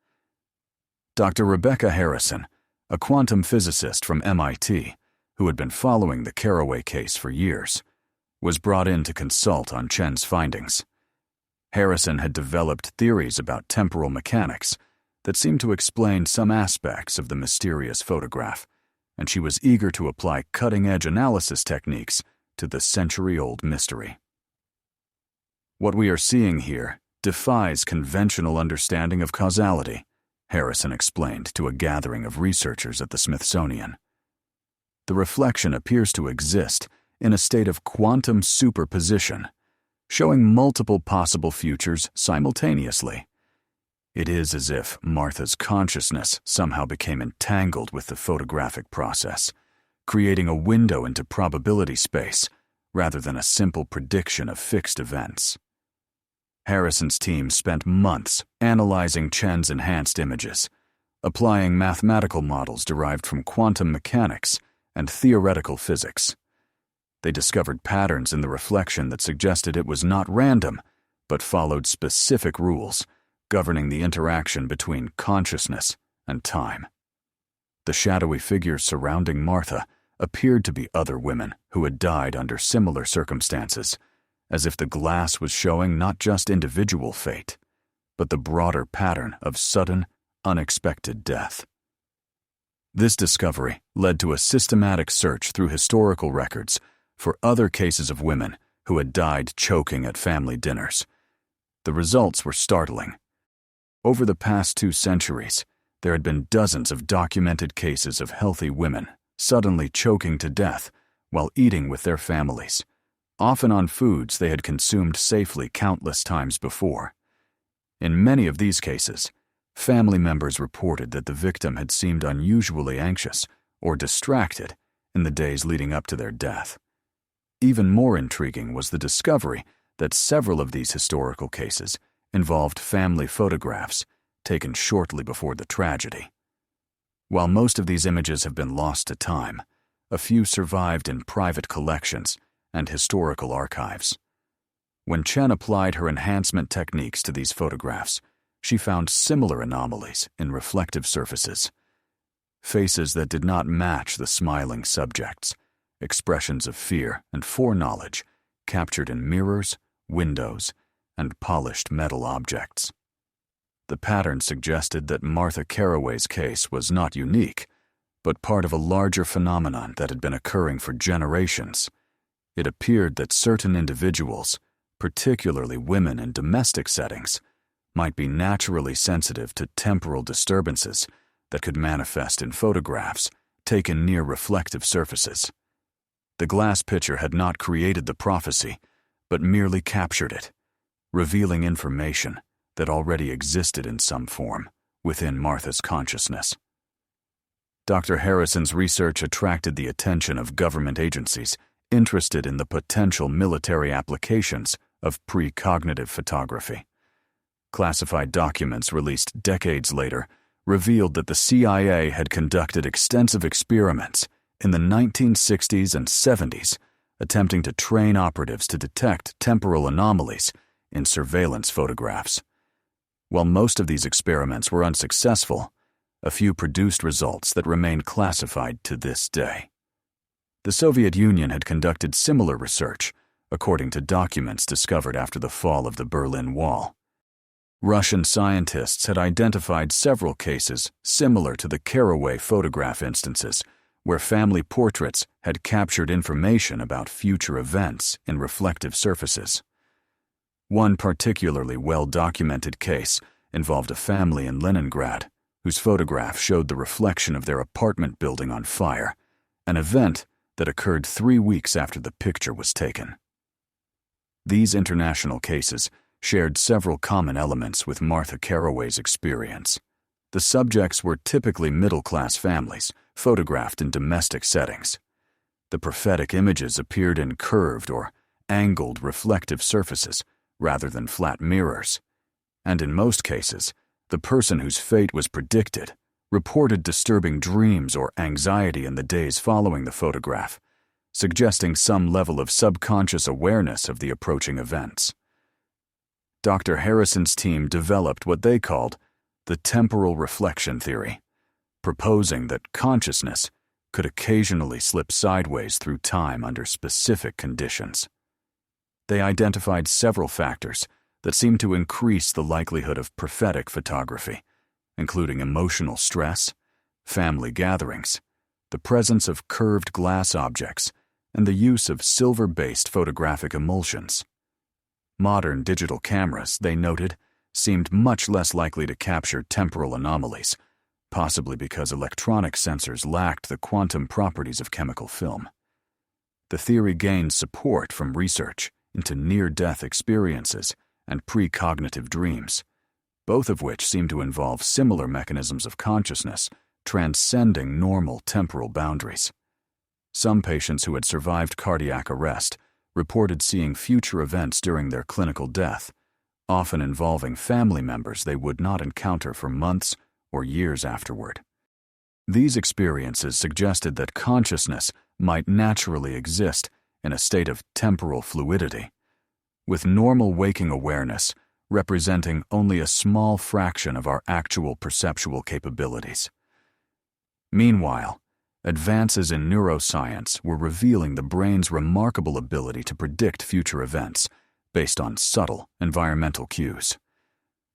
Dr. Rebecca Harrison, a quantum physicist from MIT who had been following the Carroway case for years, was brought in to consult on Chen's findings. Harrison had developed theories about temporal mechanics that seemed to explain some aspects of the mysterious photograph, and she was eager to apply cutting-edge analysis techniques to the century-old mystery. What we are seeing here defies conventional understanding of causality, Harrison explained to a gathering of researchers at the Smithsonian. The reflection appears to exist in a state of quantum superposition, showing multiple possible futures simultaneously. It is as if Martha's consciousness somehow became entangled with the photographic process, creating a window into probability space rather than a simple prediction of fixed events. Harrison's team spent months analyzing Chen's enhanced images, applying mathematical models derived from quantum mechanics and theoretical physics. They discovered patterns in the reflection that suggested it was not random, but followed specific rules governing the interaction between consciousness and time. The shadowy figures surrounding Martha appeared to be other women who had died under similar circumstances, as if the glass was showing not just individual fate, but the broader pattern of sudden, unexpected death. This discovery led to a systematic search through historical records for other cases of women who had died choking at family dinners. The results were startling. Over the past 2 centuries, there had been dozens of documented cases of healthy women suddenly choking to death while eating with their families, often on foods they had consumed safely countless times before. In many of these cases, family members reported that the victim had seemed unusually anxious or distracted in the days leading up to their death. Even more intriguing was the discovery that several of these historical cases involved family photographs taken shortly before the tragedy. While most of these images have been lost to time, a few survived in private collections and historical archives. When Chen applied her enhancement techniques to these photographs, she found similar anomalies in reflective surfaces. Faces that did not match the smiling subjects, expressions of fear and foreknowledge captured in mirrors, windows, and polished metal objects. The pattern suggested that Martha Carroway's case was not unique, but part of a larger phenomenon that had been occurring for generations. It appeared that certain individuals, particularly women in domestic settings, might be naturally sensitive to temporal disturbances that could manifest in photographs taken near reflective surfaces. The glass pitcher had not created the prophecy, but merely captured it, revealing information that already existed in some form within Martha's consciousness. Dr. Harrison's research attracted the attention of government agencies interested in the potential military applications of precognitive photography. Classified documents released decades later revealed that the CIA had conducted extensive experiments in the 1960s and 70s, attempting to train operatives to detect temporal anomalies in surveillance photographs. While most of these experiments were unsuccessful, a few produced results that remain classified to this day. The Soviet Union had conducted similar research, according to documents discovered after the fall of the Berlin Wall. Russian scientists had identified several cases similar to the Carroway photograph instances, where family portraits had captured information about future events in reflective surfaces. One particularly well-documented case involved a family in Leningrad whose photograph showed the reflection of their apartment building on fire, an event that occurred 3 weeks after the picture was taken. These international cases shared several common elements with Martha Carroway's experience. The subjects were typically middle-class families, photographed in domestic settings. The prophetic images appeared in curved or angled reflective surfaces rather than flat mirrors, and in most cases, the person whose fate was predicted reported disturbing dreams or anxiety in the days following the photograph, suggesting some level of subconscious awareness of the approaching events. Dr. Harrison's team developed what they called the temporal reflection theory, proposing that consciousness could occasionally slip sideways through time under specific conditions. They identified several factors that seemed to increase the likelihood of prophetic photography, including emotional stress, family gatherings, the presence of curved glass objects, and the use of silver-based photographic emulsions. Modern digital cameras, they noted, seemed much less likely to capture temporal anomalies, possibly because electronic sensors lacked the quantum properties of chemical film. The theory gained support from research into near-death experiences and precognitive dreams, both of which seem to involve similar mechanisms of consciousness transcending normal temporal boundaries. Some patients who had survived cardiac arrest reported seeing future events during their clinical death, often involving family members they would not encounter for months or years afterward. These experiences suggested that consciousness might naturally exist in a state of temporal fluidity, with normal waking awareness representing only a small fraction of our actual perceptual capabilities. Meanwhile, advances in neuroscience were revealing the brain's remarkable ability to predict future events based on subtle environmental cues.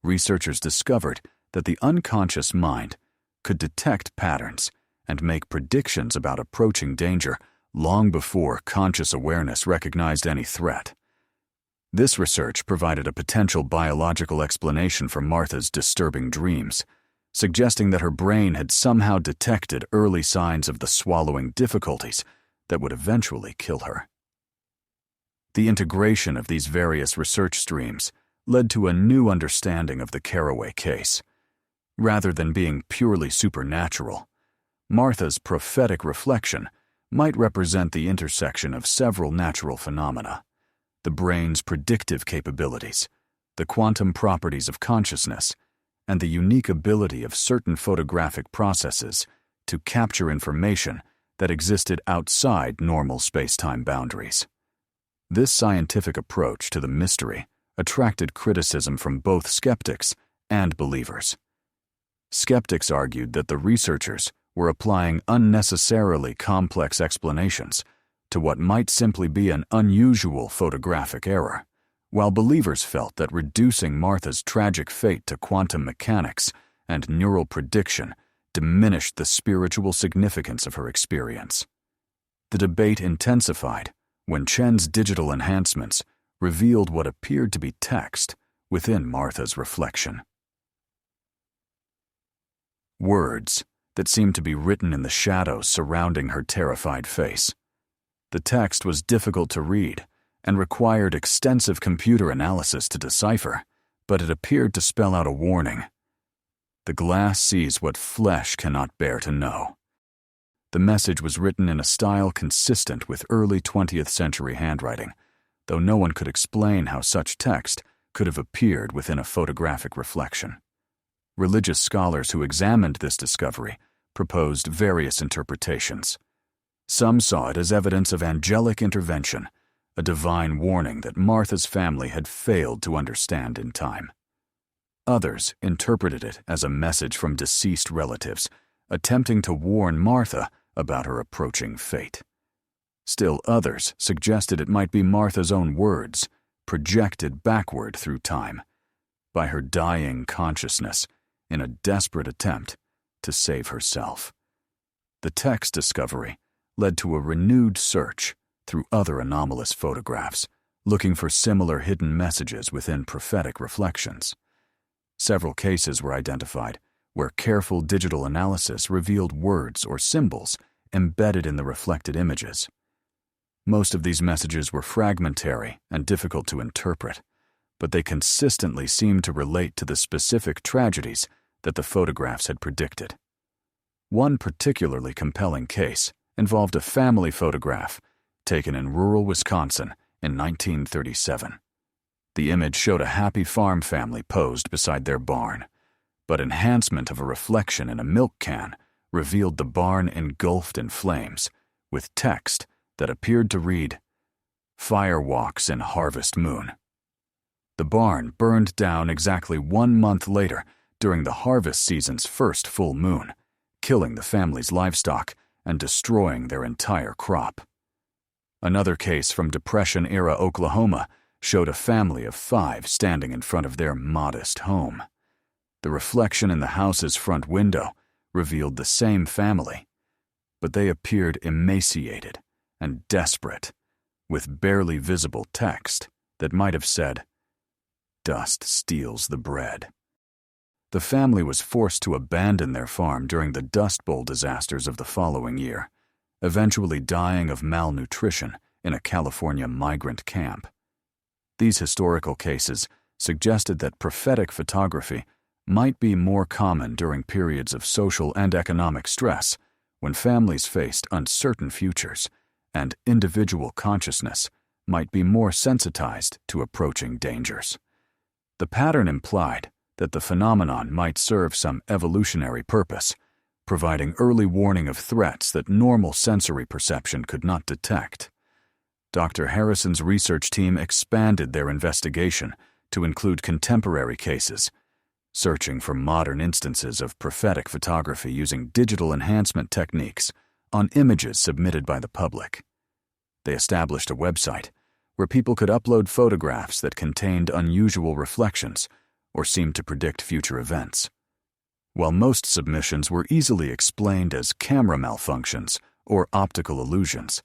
Researchers discovered that the unconscious mind could detect patterns and make predictions about approaching danger long before conscious awareness recognized any threat. This research provided a potential biological explanation for Martha's disturbing dreams, suggesting that her brain had somehow detected early signs of the swallowing difficulties that would eventually kill her. The integration of these various research streams led to a new understanding of the Carroway case. Rather than being purely supernatural, Martha's prophetic reflection might represent the intersection of several natural phenomena: the brain's predictive capabilities, the quantum properties of consciousness, and the unique ability of certain photographic processes to capture information that existed outside normal space-time boundaries. This scientific approach to the mystery attracted criticism from both skeptics and believers. Skeptics argued that the researchers were applying unnecessarily complex explanations to what might simply be an unusual photographic error, while believers felt that reducing Martha's tragic fate to quantum mechanics and neural prediction diminished the spiritual significance of her experience. The debate intensified when Chen's digital enhancements revealed what appeared to be text within Martha's reflection. Words that seemed to be written in the shadows surrounding her terrified face. The text was difficult to read and required extensive computer analysis to decipher, but it appeared to spell out a warning. The glass sees what flesh cannot bear to know. The message was written in a style consistent with early 20th century handwriting, though no one could explain how such text could have appeared within a photographic reflection. Religious scholars who examined this discovery proposed various interpretations. Some saw it as evidence of angelic intervention, a divine warning that Martha's family had failed to understand in time. Others interpreted it as a message from deceased relatives, attempting to warn Martha about her approaching fate. Still others suggested it might be Martha's own words, projected backward through time. by her dying consciousness in a desperate attempt to save herself. The text discovery led to a renewed search through other anomalous photographs, looking for similar hidden messages within prophetic reflections. Several cases were identified where careful digital analysis revealed words or symbols embedded in the reflected images. Most of these messages were fragmentary and difficult to interpret, but they consistently seemed to relate to the specific tragedies that the photographs had predicted. One particularly compelling case involved a family photograph taken in rural Wisconsin in 1937. The image showed a happy farm family posed beside their barn, but enhancement of a reflection in a milk can revealed the barn engulfed in flames, with text that appeared to read, "Fire walks in harvest moon." The barn burned down exactly 1 month later during the harvest season's first full moon, killing the family's livestock and destroying their entire crop. Another case from Depression-era Oklahoma showed a family of 5 standing in front of their modest home. The reflection in the house's front window revealed the same family, but they appeared emaciated and desperate, with barely visible text that might have said, "Dust steals the bread." The family was forced to abandon their farm during the Dust Bowl disasters of the following year, eventually dying of malnutrition in a California migrant camp. These historical cases suggested that prophetic photography might be more common during periods of social and economic stress, when families faced uncertain futures and individual consciousness might be more sensitized to approaching dangers. The pattern implied that the phenomenon might serve some evolutionary purpose, providing early warning of threats that normal sensory perception could not detect. Dr. Harrison's research team expanded their investigation to include contemporary cases, searching for modern instances of prophetic photography using digital enhancement techniques on images submitted by the public. They established a website where people could upload photographs that contained unusual reflections or seemed to predict future events. While most submissions were easily explained as camera malfunctions or optical illusions,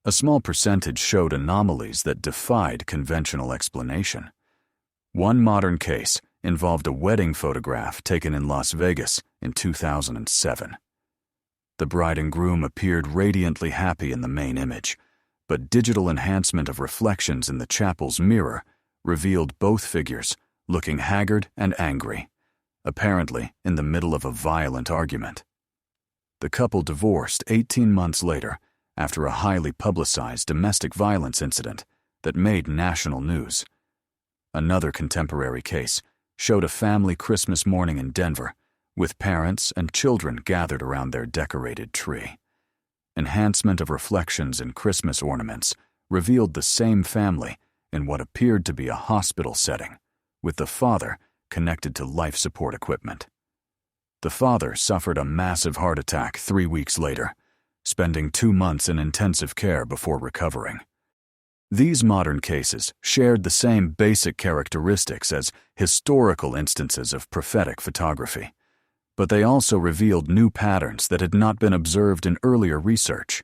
a small percentage showed anomalies that defied conventional explanation. One modern case involved a wedding photograph taken in Las Vegas in 2007. The bride and groom appeared radiantly happy in the main image, but digital enhancement of reflections in the chapel's mirror revealed both figures looking haggard and angry, apparently in the middle of a violent argument. The couple divorced 18 months later after a highly publicized domestic violence incident that made national news. Another contemporary case showed a family Christmas morning in Denver, with parents and children gathered around their decorated tree. Enhancement of reflections in Christmas ornaments revealed the same family in what appeared to be a hospital setting, with the father connected to life support equipment. The father suffered a massive heart attack 3 weeks later, spending 2 months in intensive care before recovering. These modern cases shared the same basic characteristics as historical instances of prophetic photography, but they also revealed new patterns that had not been observed in earlier research.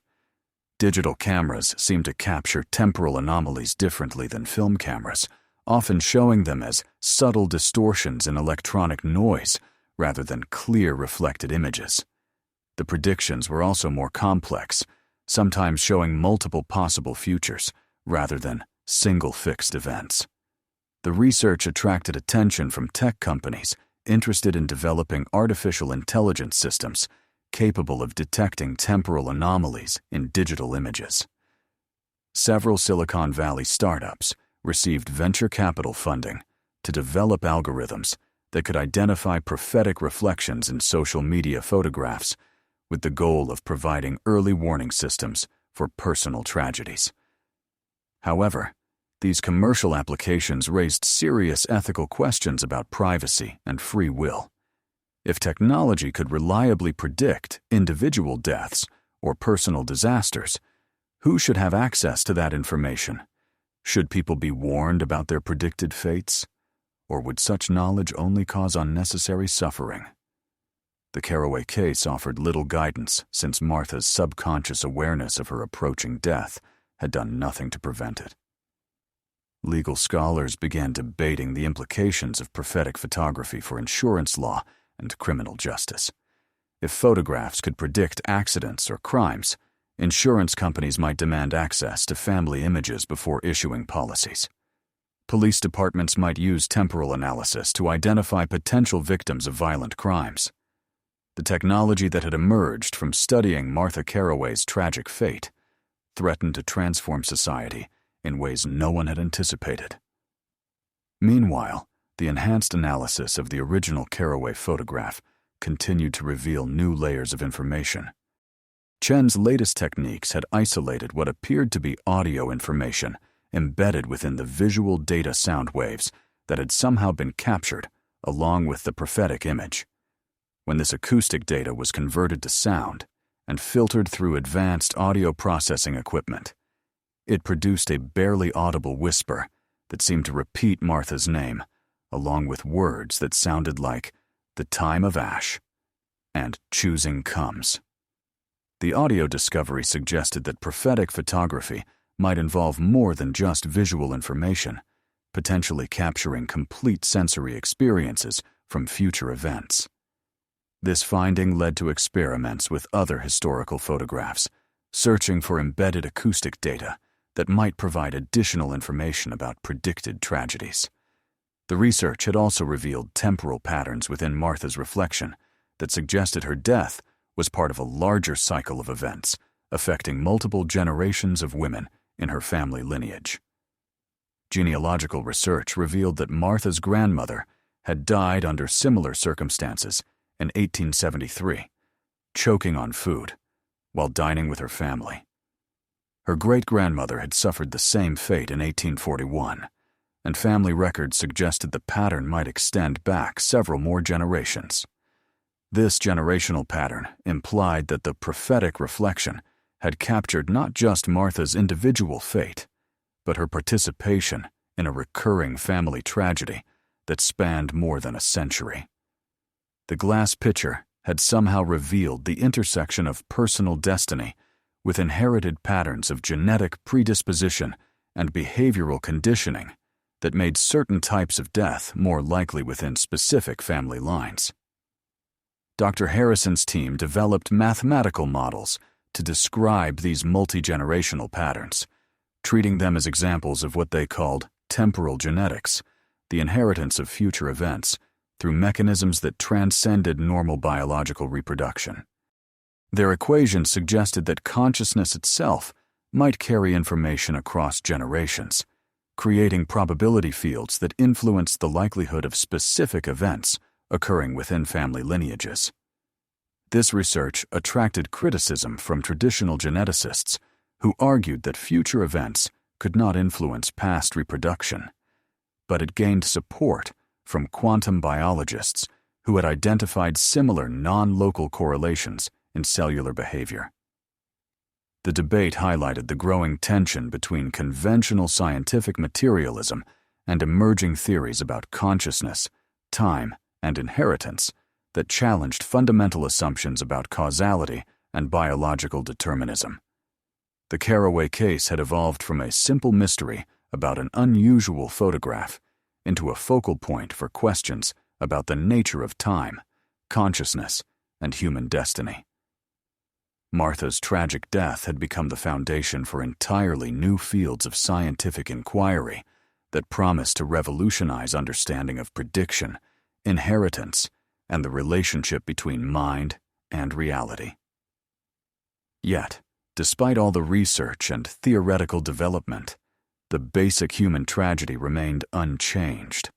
Digital cameras seem to capture temporal anomalies differently than film cameras, often showing them as subtle distortions in electronic noise rather than clear reflected images. The predictions were also more complex, sometimes showing multiple possible futures rather than single fixed events. The research attracted attention from tech companies interested in developing artificial intelligence systems capable of detecting temporal anomalies in digital images. Several Silicon Valley startups received venture capital funding to develop algorithms that could identify prophetic reflections in social media photographs, with the goal of providing early warning systems for personal tragedies. However, these commercial applications raised serious ethical questions about privacy and free will. If technology could reliably predict individual deaths or personal disasters, who should have access to that information? Should people be warned about their predicted fates? or would such knowledge only cause unnecessary suffering? The Carroway case offered little guidance, since Martha's subconscious awareness of her approaching death had done nothing to prevent it. Legal scholars began debating the implications of prophetic photography for insurance law and criminal justice. If photographs could predict accidents or crimes, insurance companies might demand access to family images before issuing policies. Police departments might use temporal analysis to identify potential victims of violent crimes. The technology that had emerged from studying Martha Carroway's tragic fate threatened to transform society in ways no one had anticipated. Meanwhile, the enhanced analysis of the original Carroway photograph continued to reveal new layers of information. Chen's latest techniques had isolated what appeared to be audio information embedded within the visual data sound waves that had somehow been captured along with the prophetic image. When this acoustic data was converted to sound and filtered through advanced audio processing equipment, it produced a barely audible whisper that seemed to repeat Martha's name, along with words that sounded like "the time of ash" and "choosing comes." The audio discovery suggested that prophetic photography might involve more than just visual information, potentially capturing complete sensory experiences from future events. This finding led to experiments with other historical photographs, searching for embedded acoustic data that might provide additional information about predicted tragedies. The research had also revealed temporal patterns within Martha's reflection that suggested her death was part of a larger cycle of events affecting multiple generations of women in her family lineage. Genealogical research revealed that Martha's grandmother had died under similar circumstances in 1873, choking on food while dining with her family. Her great-grandmother had suffered the same fate in 1841, and family records suggested the pattern might extend back several more generations. This generational pattern implied that the prophetic reflection had captured not just Martha's individual fate, but her participation in a recurring family tragedy that spanned more than a century. The glass pitcher had somehow revealed the intersection of personal destiny with inherited patterns of genetic predisposition and behavioral conditioning that made certain types of death more likely within specific family lines. Dr. Harrison's team developed mathematical models to describe these multi-generational patterns, treating them as examples of what they called temporal genetics, the inheritance of future events, through mechanisms that transcended normal biological reproduction. Their equations suggested that consciousness itself might carry information across generations, creating probability fields that influenced the likelihood of specific events occurring within family lineages. This research attracted criticism from traditional geneticists who argued that future events could not influence past reproduction, but it gained support from quantum biologists who had identified similar non-local correlations in cellular behavior. The debate highlighted the growing tension between conventional scientific materialism and emerging theories about consciousness, time, and inheritance that challenged fundamental assumptions about causality and biological determinism. The Carroway case had evolved from a simple mystery about an unusual photograph into a focal point for questions about the nature of time, consciousness, and human destiny. Martha's tragic death had become the foundation for entirely new fields of scientific inquiry that promised to revolutionize understanding of prediction, inheritance, and the relationship between mind and reality. Yet, despite all the research and theoretical development, the basic human tragedy remained unchanged.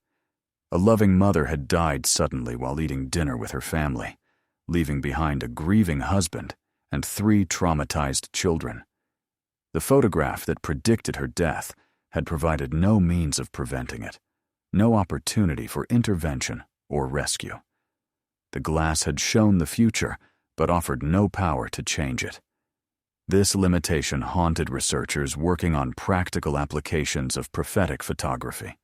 A loving mother had died suddenly while eating dinner with her family, leaving behind a grieving husband and 3 traumatized children. The photograph that predicted her death had provided no means of preventing it, no opportunity for intervention or rescue. The glass had shown the future, but offered no power to change it. This limitation haunted researchers working on practical applications of prophetic photography.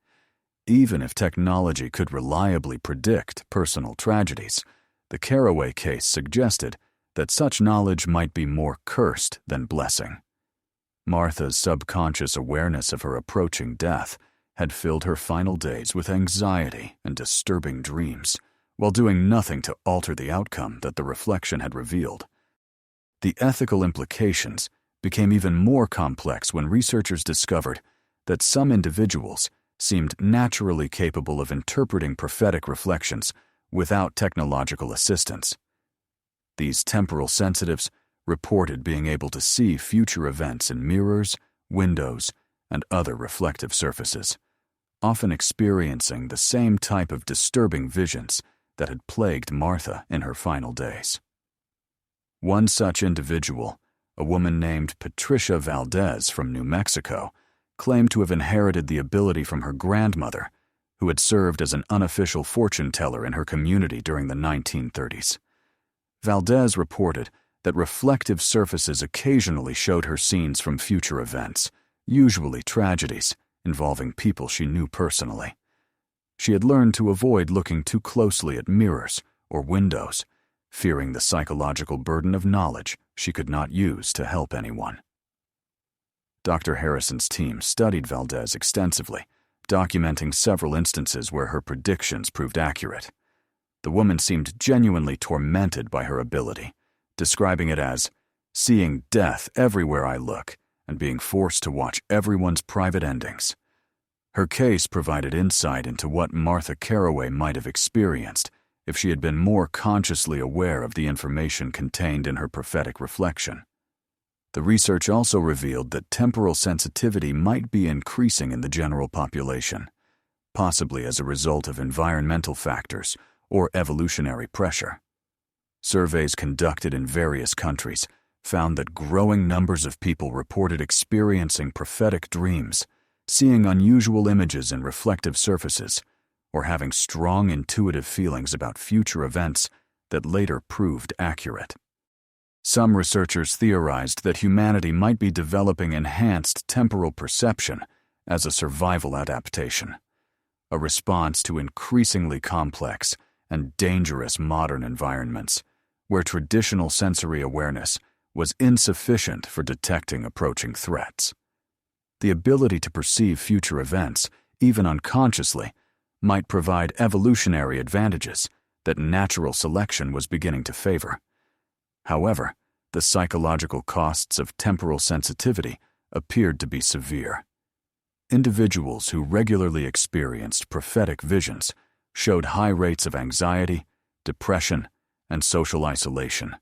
Even if technology could reliably predict personal tragedies, the Carroway case suggested that such knowledge might be more cursed than blessing. Martha's subconscious awareness of her approaching death had filled her final days with anxiety and disturbing dreams, while doing nothing to alter the outcome that the reflection had revealed. The ethical implications became even more complex when researchers discovered that some individuals seemed naturally capable of interpreting prophetic reflections without technological assistance. These temporal sensitives reported being able to see future events in mirrors, windows, and other reflective surfaces, often experiencing the same type of disturbing visions that had plagued Martha in her final days. One such individual, a woman named Patricia Valdez from New Mexico, claimed to have inherited the ability from her grandmother, who had served as an unofficial fortune teller in her community during the 1930s. Valdez reported that reflective surfaces occasionally showed her scenes from future events, usually tragedies involving people she knew personally. She had learned to avoid looking too closely at mirrors or windows, fearing the psychological burden of knowledge she could not use to help anyone. Dr. Harrison's team studied Valdez extensively, documenting several instances where her predictions proved accurate. The woman seemed genuinely tormented by her ability, describing it as seeing death everywhere I look and being forced to watch everyone's private endings. Her case provided insight into what Martha Carroway might have experienced if she had been more consciously aware of the information contained in her prophetic reflection. The research also revealed that temporal sensitivity might be increasing in the general population, possibly as a result of environmental factors or evolutionary pressure. Surveys conducted in various countries found that growing numbers of people reported experiencing prophetic dreams, seeing unusual images in reflective surfaces, or having strong intuitive feelings about future events that later proved accurate. Some researchers theorized that humanity might be developing enhanced temporal perception as a survival adaptation, a response to increasingly complex and dangerous modern environments where traditional sensory awareness was insufficient for detecting approaching threats. The ability to perceive future events, even unconsciously, might provide evolutionary advantages that natural selection was beginning to favor. However, the psychological costs of temporal sensitivity appeared to be severe. Individuals who regularly experienced prophetic visions showed high rates of anxiety, depression, and social isolation.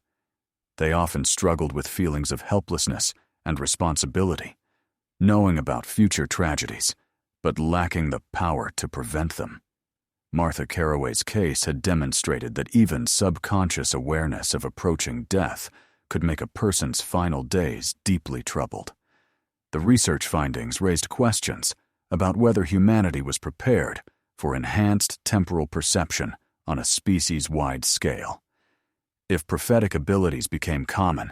They often struggled with feelings of helplessness and responsibility, knowing about future tragedies, but lacking the power to prevent them. Martha Carroway's case had demonstrated that even subconscious awareness of approaching death could make a person's final days deeply troubled. The research findings raised questions about whether humanity was prepared for enhanced temporal perception on a species-wide scale. If prophetic abilities became common,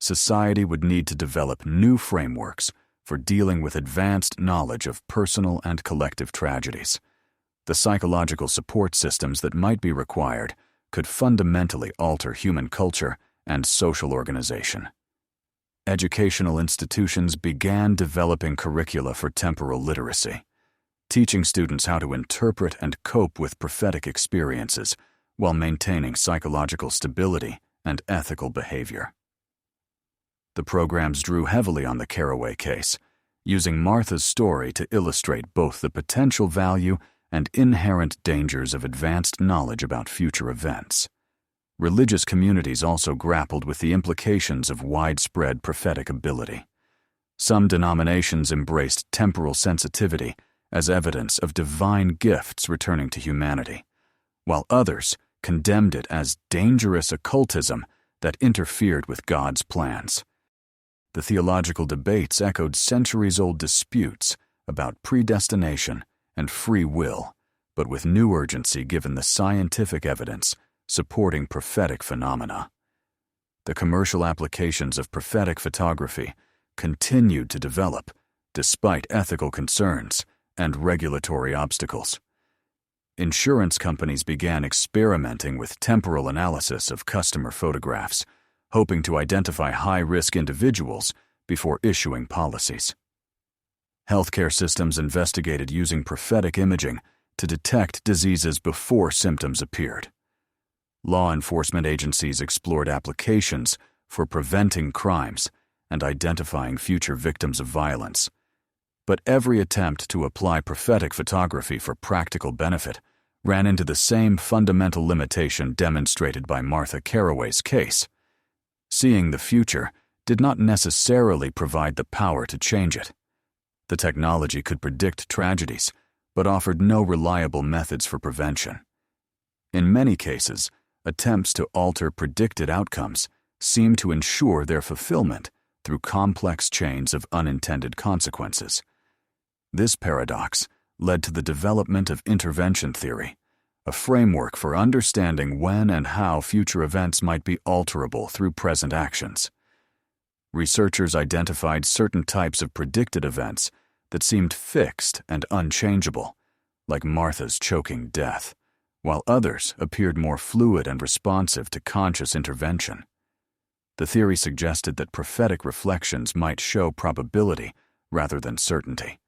society would need to develop new frameworks for dealing with advanced knowledge of personal and collective tragedies. The psychological support systems that might be required could fundamentally alter human culture and social organization. Educational institutions began developing curricula for temporal literacy, teaching students how to interpret and cope with prophetic experiences while maintaining psychological stability and ethical behavior. The programs drew heavily on the Carroway case, using Martha's story to illustrate both the potential value and inherent dangers of advanced knowledge about future events. Religious communities also grappled with the implications of widespread prophetic ability. Some denominations embraced temporal sensitivity as evidence of divine gifts returning to humanity, while others condemned it as dangerous occultism that interfered with God's plans. The theological debates echoed centuries-old disputes about predestination and free will, but with new urgency given the scientific evidence supporting prophetic phenomena. The commercial applications of prophetic photography continued to develop despite ethical concerns and regulatory obstacles. Insurance companies began experimenting with temporal analysis of customer photographs, hoping to identify high-risk individuals before issuing policies. Healthcare systems investigated using prophetic imaging to detect diseases before symptoms appeared. Law enforcement agencies explored applications for preventing crimes and identifying future victims of violence. But every attempt to apply prophetic photography for practical benefit ran into the same fundamental limitation demonstrated by Martha Carroway's case. Seeing the future did not necessarily provide the power to change it. The technology could predict tragedies, but offered no reliable methods for prevention. In many cases, attempts to alter predicted outcomes seemed to ensure their fulfillment through complex chains of unintended consequences. This paradox led to the development of intervention theory, a framework for understanding when and how future events might be alterable through present actions. Researchers identified certain types of predicted events that seemed fixed and unchangeable, like Martha's choking death, while others appeared more fluid and responsive to conscious intervention. The theory suggested that prophetic reflections might show probability rather than certainty,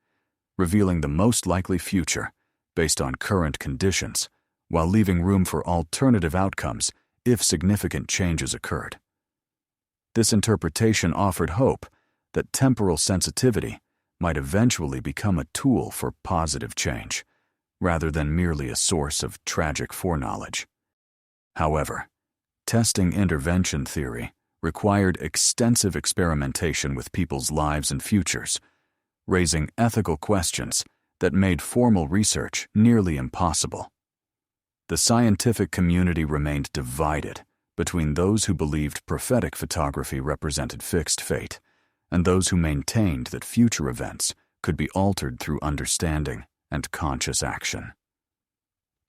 revealing the most likely future based on current conditions, while leaving room for alternative outcomes if significant changes occurred. This interpretation offered hope that temporal sensitivity might eventually become a tool for positive change, rather than merely a source of tragic foreknowledge. However, testing intervention theory required extensive experimentation with people's lives and futures, raising ethical questions that made formal research nearly impossible. The scientific community remained divided between those who believed prophetic photography represented fixed fate and those who maintained that future events could be altered through understanding and conscious action.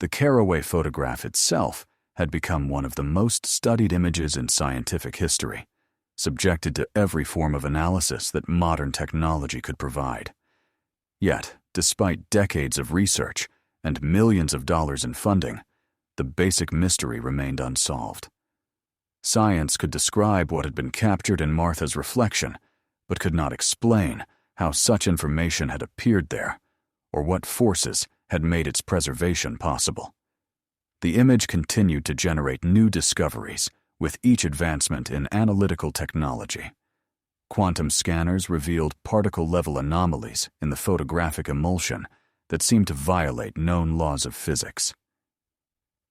The Carroway photograph itself had become one of the most studied images in scientific history, subjected to every form of analysis that modern technology could provide. Yet, despite decades of research and millions of dollars in funding, the basic mystery remained unsolved. Science could describe what had been captured in Martha's reflection, but could not explain how such information had appeared there, or what forces had made its preservation possible. The image continued to generate new discoveries with each advancement in analytical technology. Quantum scanners revealed particle-level anomalies in the photographic emulsion that seemed to violate known laws of physics.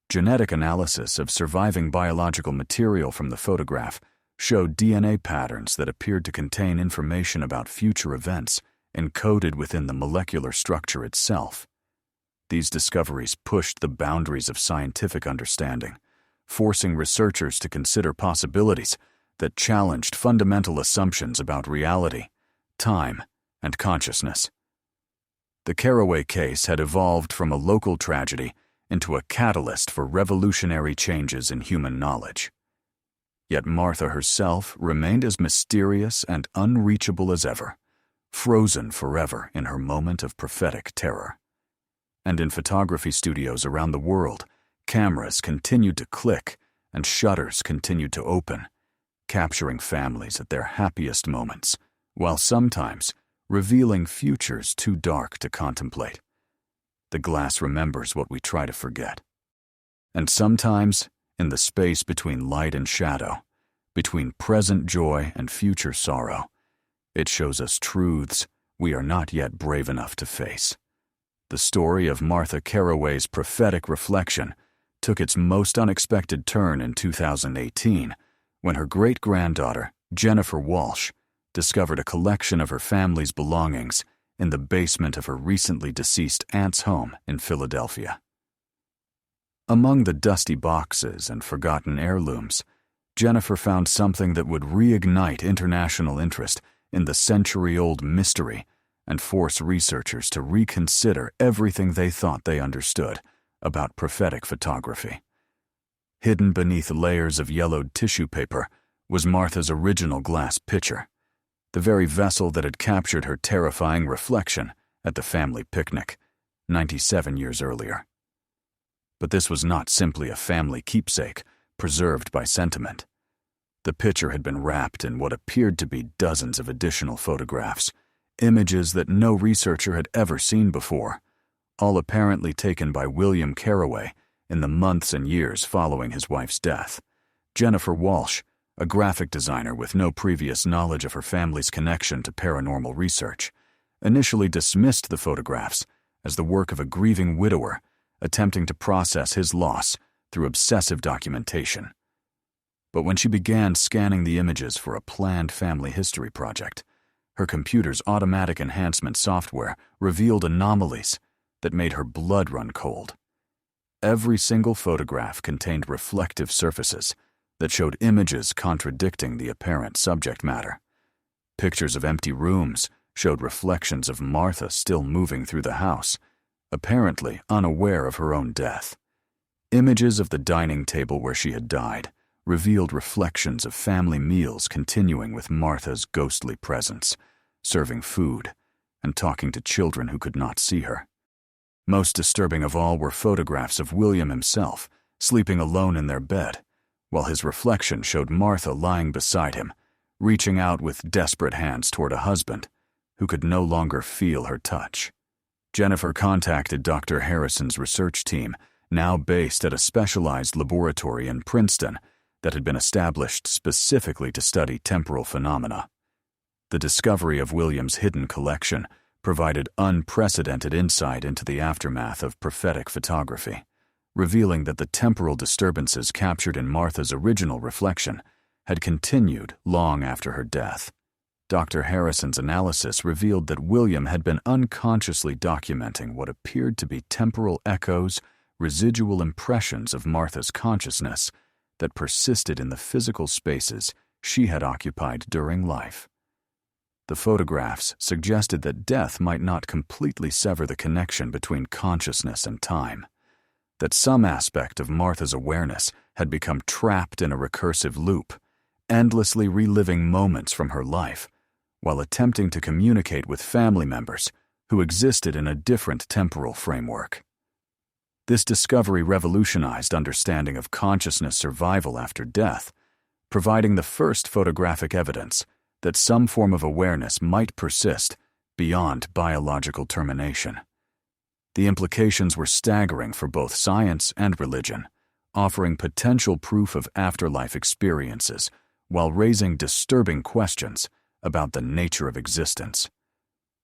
Genetic analysis of surviving biological material from the photograph showed DNA patterns that appeared to contain information about future events encoded within the molecular structure itself. These discoveries pushed the boundaries of scientific understanding, forcing researchers to consider possibilities that challenged fundamental assumptions about reality, time, and consciousness. The Carroway case had evolved from a local tragedy into a catalyst for revolutionary changes in human knowledge. Yet Martha herself remained as mysterious and unreachable as ever, frozen forever in her moment of prophetic terror. And in photography studios around the world, cameras continued to click and shutters continued to open, capturing families at their happiest moments, while sometimes revealing futures too dark to contemplate. The glass remembers what we try to forget. And sometimes, in the space between light and shadow, between present joy and future sorrow, it shows us truths we are not yet brave enough to face. The story of Martha Carroway's prophetic reflection took its most unexpected turn in 2018 when her great-granddaughter, Jennifer Walsh, discovered a collection of her family's belongings in the basement of her recently deceased aunt's home in Philadelphia. Among the dusty boxes and forgotten heirlooms, Jennifer found something that would reignite international interest in the century-old mystery and force researchers to reconsider everything they thought they understood about prophetic photography. Hidden beneath layers of yellowed tissue paper was Martha's original glass pitcher, the very vessel that had captured her terrifying reflection at the family picnic, 97 years earlier. But this was not simply a family keepsake preserved by sentiment. The picture had been wrapped in what appeared to be dozens of additional photographs, images that no researcher had ever seen before, all apparently taken by William Carroway in the months and years following his wife's death. Jennifer Walsh, a graphic designer with no previous knowledge of her family's connection to paranormal research, initially dismissed the photographs as the work of a grieving widower attempting to process his loss through obsessive documentation. But when she began scanning the images for a planned family history project, her computer's automatic enhancement software revealed anomalies that made her blood run cold. Every single photograph contained reflective surfaces that showed images contradicting the apparent subject matter. Pictures of empty rooms showed reflections of Martha still moving through the house, apparently unaware of her own death. Images of the dining table where she had died revealed reflections of family meals continuing with Martha's ghostly presence, serving food and talking to children who could not see her. Most disturbing of all were photographs of William himself, sleeping alone in their bed, while his reflection showed Martha lying beside him, reaching out with desperate hands toward a husband who could no longer feel her touch. Jennifer contacted Dr. Harrison's research team, now based at a specialized laboratory in Princeton that had been established specifically to study temporal phenomena. The discovery of William's hidden collection provided unprecedented insight into the aftermath of prophetic photography, revealing that the temporal disturbances captured in Martha's original reflection had continued long after her death. Dr. Harrison's analysis revealed that William had been unconsciously documenting what appeared to be temporal echoes, residual impressions of Martha's consciousness that persisted in the physical spaces she had occupied during life. The photographs suggested that death might not completely sever the connection between consciousness and time, that some aspect of Martha's awareness had become trapped in a recursive loop, endlessly reliving moments from her life, while attempting to communicate with family members who existed in a different temporal framework. This discovery revolutionized understanding of consciousness survival after death, providing the first photographic evidence that some form of awareness might persist beyond biological termination. The implications were staggering for both science and religion, offering potential proof of afterlife experiences while raising disturbing questions about the nature of existence.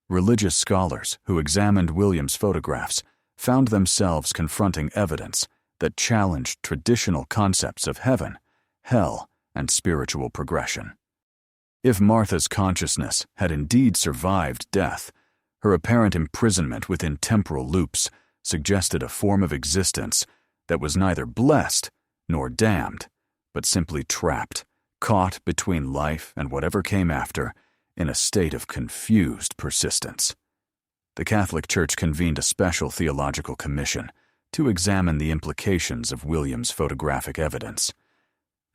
Religious scholars who examined William's photographs found themselves confronting evidence that challenged traditional concepts of heaven, hell, and spiritual progression. If Martha's consciousness had indeed survived death, her apparent imprisonment within temporal loops suggested a form of existence that was neither blessed nor damned, but simply trapped, caught between life and whatever came after, in a state of confused persistence. The Catholic Church convened a special theological commission to examine the implications of William's photographic evidence.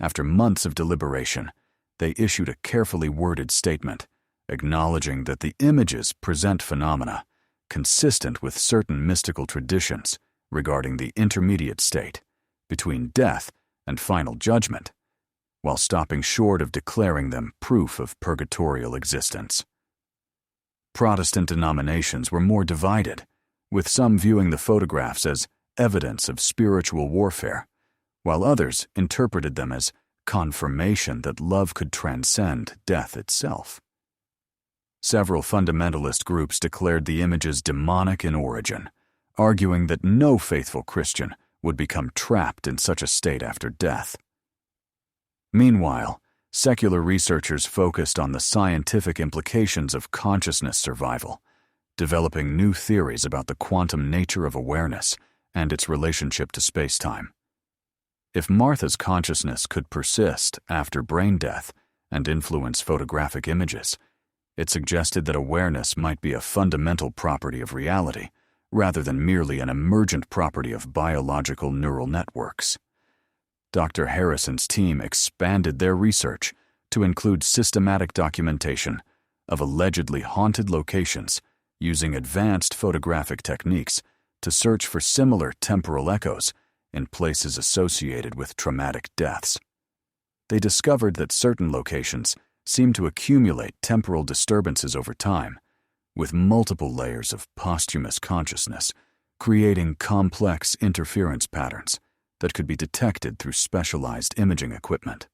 After months of deliberation, they issued a carefully worded statement acknowledging that the images present phenomena consistent with certain mystical traditions regarding the intermediate state between death and final judgment, while stopping short of declaring them proof of purgatorial existence. Protestant denominations were more divided, with some viewing the photographs as evidence of spiritual warfare, while others interpreted them as confirmation that love could transcend death itself. Several fundamentalist groups declared the images demonic in origin, arguing that no faithful Christian would become trapped in such a state after death. Meanwhile, secular researchers focused on the scientific implications of consciousness survival, developing new theories about the quantum nature of awareness and its relationship to space-time. If Martha's consciousness could persist after brain death and influence photographic images, it suggested that awareness might be a fundamental property of reality, rather than merely an emergent property of biological neural networks. Dr. Harrison's team expanded their research to include systematic documentation of allegedly haunted locations using advanced photographic techniques to search for similar temporal echoes in places associated with traumatic deaths. They discovered that certain locations seem to accumulate temporal disturbances over time, with multiple layers of posthumous consciousness, creating complex interference patterns that could be detected through specialized imaging equipment.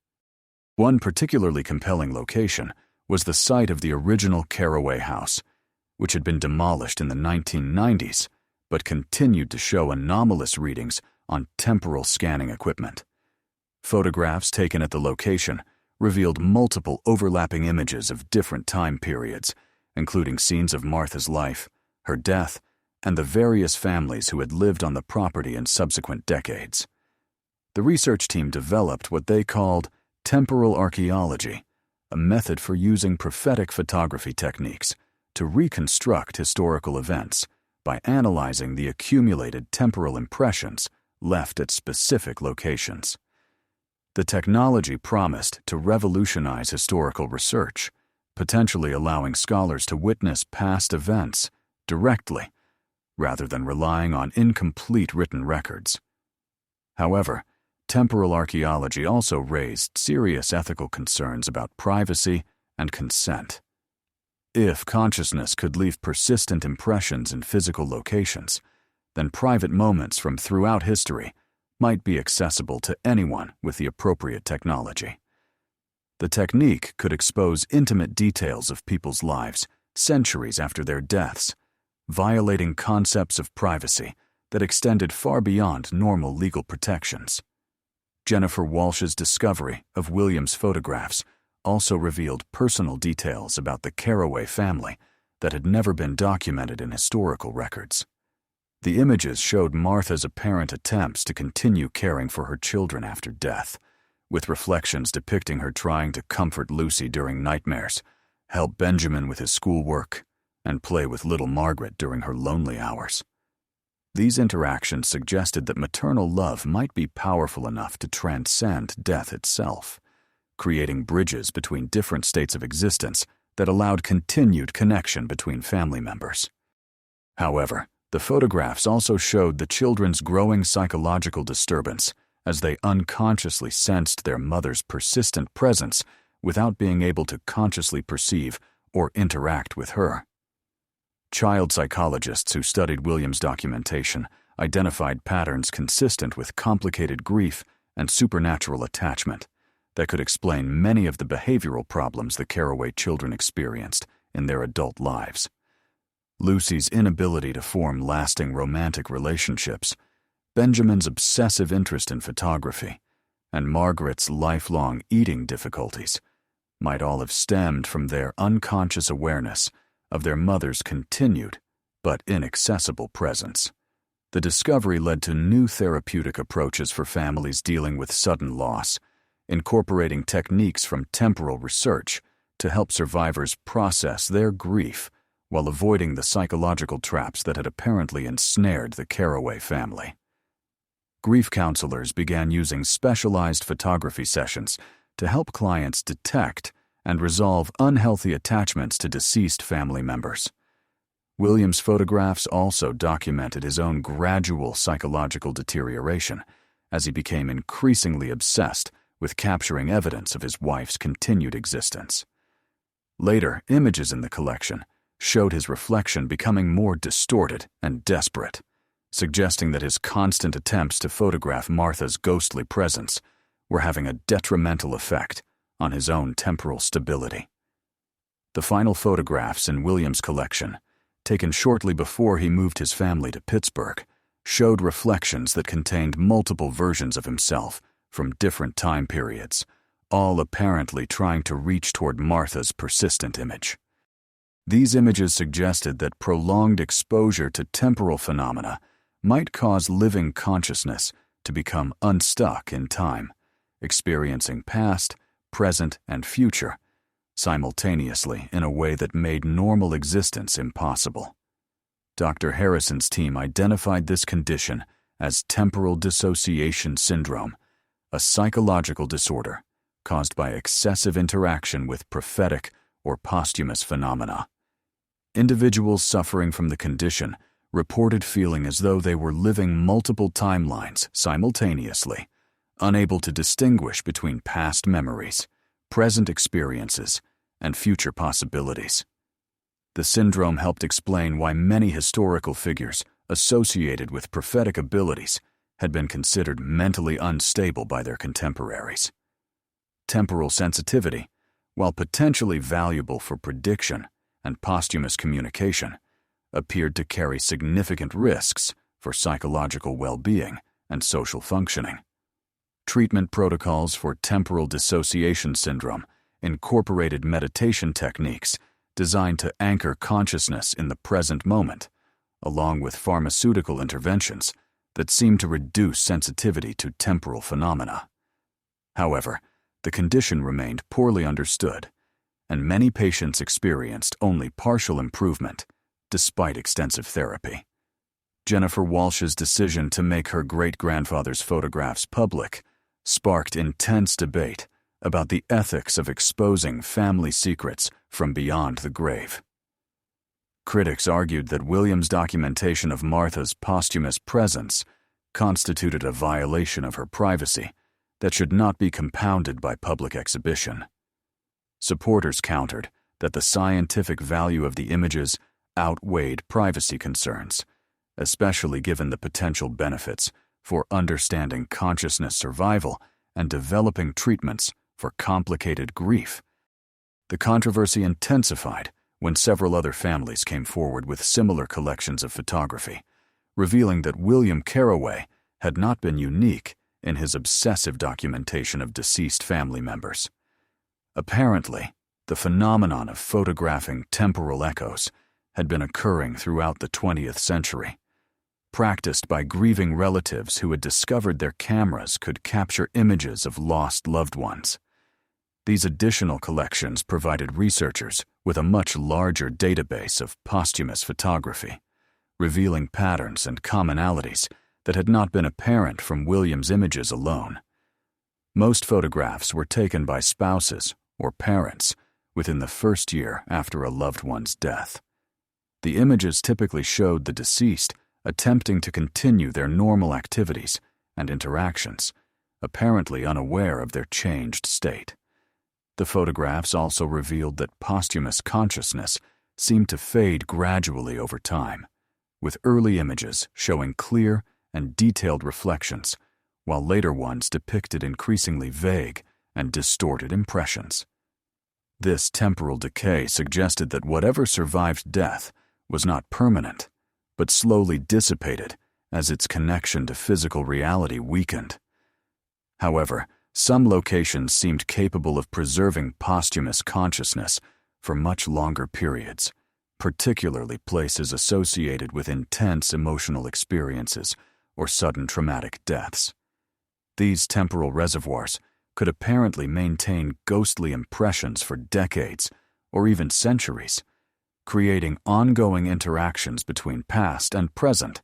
One particularly compelling location was the site of the original Carroway house, which had been demolished in the 1990s but continued to show anomalous readings on temporal scanning equipment. Photographs taken at the location revealed multiple overlapping images of different time periods, including scenes of Martha's life, her death, and the various families who had lived on the property in subsequent decades. The research team developed what they called temporal archaeology, a method for using prophetic photography techniques to reconstruct historical events by analyzing the accumulated temporal impressions left at specific locations. The technology promised to revolutionize historical research, potentially allowing scholars to witness past events directly, rather than relying on incomplete written records. However, temporal archaeology also raised serious ethical concerns about privacy and consent. If consciousness could leave persistent impressions in physical locations, then private moments from throughout history might be accessible to anyone with the appropriate technology. The technique could expose intimate details of people's lives centuries after their deaths, violating concepts of privacy that extended far beyond normal legal protections. Jennifer Walsh's discovery of William's photographs also revealed personal details about the Carroway family that had never been documented in historical records. The images showed Martha's apparent attempts to continue caring for her children after death, with reflections depicting her trying to comfort Lucy during nightmares, help Benjamin with his schoolwork, and play with little Margaret during her lonely hours. These interactions suggested that maternal love might be powerful enough to transcend death itself, creating bridges between different states of existence that allowed continued connection between family members. However, the photographs also showed the children's growing psychological disturbance as they unconsciously sensed their mother's persistent presence without being able to consciously perceive or interact with her. Child psychologists who studied William's documentation identified patterns consistent with complicated grief and supernatural attachment that could explain many of the behavioral problems the Carroway children experienced in their adult lives. Lucy's inability to form lasting romantic relationships, Benjamin's obsessive interest in photography, and Margaret's lifelong eating difficulties might all have stemmed from their unconscious awareness of their mother's continued but inaccessible presence. The discovery led to new therapeutic approaches for families dealing with sudden loss, incorporating techniques from temporal research to help survivors process their grief while avoiding the psychological traps that had apparently ensnared the Carroway family. Grief counselors began using specialized photography sessions to help clients detect and resolve unhealthy attachments to deceased family members. William's photographs also documented his own gradual psychological deterioration as he became increasingly obsessed with capturing evidence of his wife's continued existence. Later, images in the collection showed his reflection becoming more distorted and desperate, suggesting that his constant attempts to photograph Martha's ghostly presence were having a detrimental effect on his own temporal stability. The final photographs in William's collection, taken shortly before he moved his family to Pittsburgh, showed reflections that contained multiple versions of himself from different time periods, all apparently trying to reach toward Martha's persistent image. These images suggested that prolonged exposure to temporal phenomena might cause living consciousness to become unstuck in time, experiencing past, present, and future simultaneously in a way that made normal existence impossible. Dr. Harrison's team identified this condition as temporal dissociation syndrome, a psychological disorder caused by excessive interaction with prophetic or posthumous phenomena. individuals suffering from the condition reported feeling as though they were living multiple timelines simultaneously, unable to distinguish between past memories, present experiences, and future possibilities. The syndrome helped explain why many historical figures associated with prophetic abilities had been considered mentally unstable by their contemporaries. Temporal sensitivity, while potentially valuable for prediction and posthumous communication, appeared to carry significant risks for psychological well-being and social functioning. Treatment protocols for temporal dissociation syndrome incorporated meditation techniques designed to anchor consciousness in the present moment, along with pharmaceutical interventions that seemed to reduce sensitivity to temporal phenomena. However, the condition remained poorly understood, and many patients experienced only partial improvement despite extensive therapy. Jennifer Walsh's decision to make her great-grandfather's photographs public sparked intense debate about the ethics of exposing family secrets from beyond the grave. Critics argued that William's documentation of Martha's posthumous presence constituted a violation of her privacy that should not be compounded by public exhibition. Supporters countered that the scientific value of the images outweighed privacy concerns, especially given the potential benefits for understanding consciousness survival and developing treatments for complicated grief. The controversy intensified when several other families came forward with similar collections of photography, revealing that William Carroway had not been unique in his obsessive documentation of deceased family members. Apparently, the phenomenon of photographing temporal echoes had been occurring throughout the 20th century, practiced by grieving relatives who had discovered their cameras could capture images of lost loved ones. These additional collections provided researchers with a much larger database of posthumous photography, revealing patterns and commonalities that had not been apparent from William's images alone. Most photographs were taken by spouses or parents within the first year after a loved one's death. The images typically showed the deceased attempting to continue their normal activities and interactions, apparently unaware of their changed state. The photographs also revealed that posthumous consciousness seemed to fade gradually over time, with early images showing clear and detailed reflections, while later ones depicted increasingly vague and distorted impressions. This temporal decay suggested that whatever survived death was not permanent, but slowly dissipated as its connection to physical reality weakened. However, some locations seemed capable of preserving posthumous consciousness for much longer periods, particularly places associated with intense emotional experiences or sudden traumatic deaths. These temporal reservoirs could apparently maintain ghostly impressions for decades or even centuries, creating ongoing interactions between past and present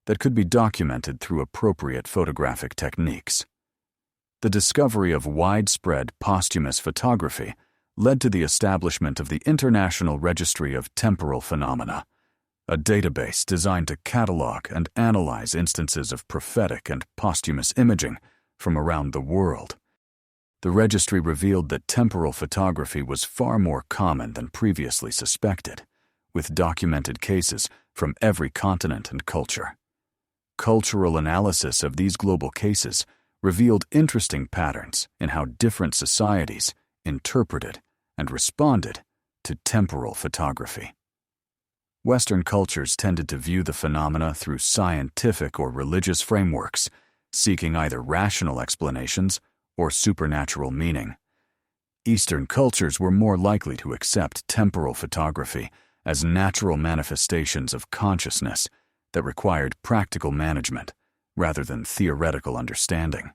that could be documented through appropriate photographic techniques. The discovery of widespread posthumous photography led to the establishment of the International Registry of Temporal Phenomena, a database designed to catalog and analyze instances of prophetic and posthumous imaging from around the world. The registry revealed that temporal photography was far more common than previously suspected, with documented cases from every continent and culture. Cultural analysis of these global cases revealed interesting patterns in how different societies interpreted and responded to temporal photography. Western cultures tended to view the phenomena through scientific or religious frameworks, seeking either rational explanations or supernatural meaning. Eastern cultures were more likely to accept temporal photography as natural manifestations of consciousness that required practical management rather than theoretical understanding.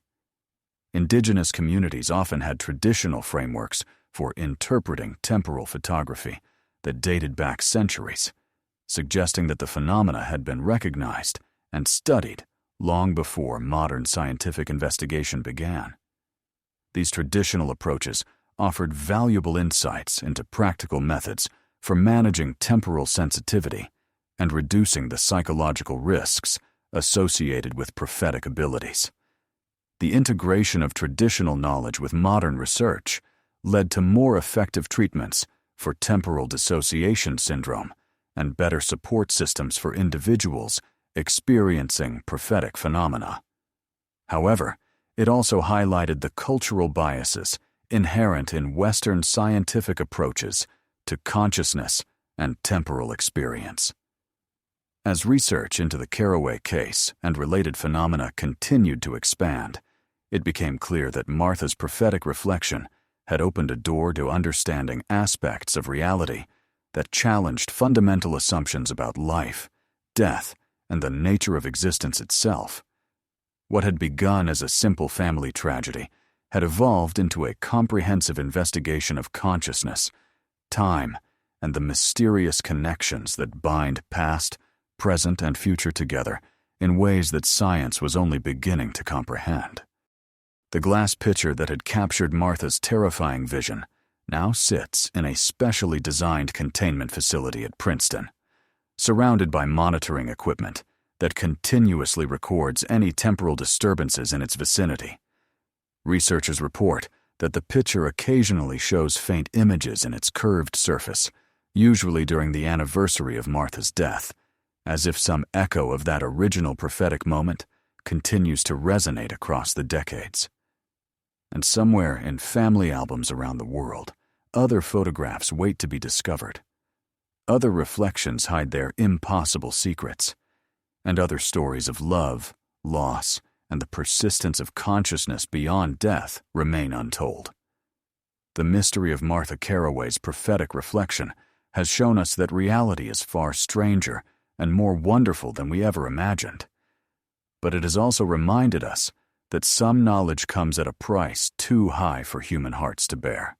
Indigenous communities often had traditional frameworks for interpreting temporal photography that dated back centuries, suggesting that the phenomena had been recognized and studied long before modern scientific investigation began. These traditional approaches offered valuable insights into practical methods for managing temporal sensitivity and reducing the psychological risks associated with prophetic abilities. The integration of traditional knowledge with modern research led to more effective treatments for temporal dissociation syndrome and better support systems for individuals experiencing prophetic phenomena. However, it also highlighted the cultural biases inherent in Western scientific approaches to consciousness and temporal experience. As research into the Carroway case and related phenomena continued to expand, it became clear that Martha's prophetic reflection had opened a door to understanding aspects of reality that challenged fundamental assumptions about life, death, and the nature of existence itself. What had begun as a simple family tragedy had evolved into a comprehensive investigation of consciousness, time, and the mysterious connections that bind past, present, and future together in ways that science was only beginning to comprehend. The glass pitcher that had captured Martha's terrifying vision now sits in a specially designed containment facility at Princeton, surrounded by monitoring equipment that continuously records any temporal disturbances in its vicinity. Researchers report that the pitcher occasionally shows faint images in its curved surface, usually during the anniversary of Martha's death, as if some echo of that original prophetic moment continues to resonate across the decades. And somewhere in family albums around the world, other photographs wait to be discovered. Other reflections hide their impossible secrets, and other stories of love, loss, and the persistence of consciousness beyond death remain untold. The mystery of Martha Carroway's prophetic reflection has shown us that reality is far stranger and more wonderful than we ever imagined. But it has also reminded us that some knowledge comes at a price too high for human hearts to bear.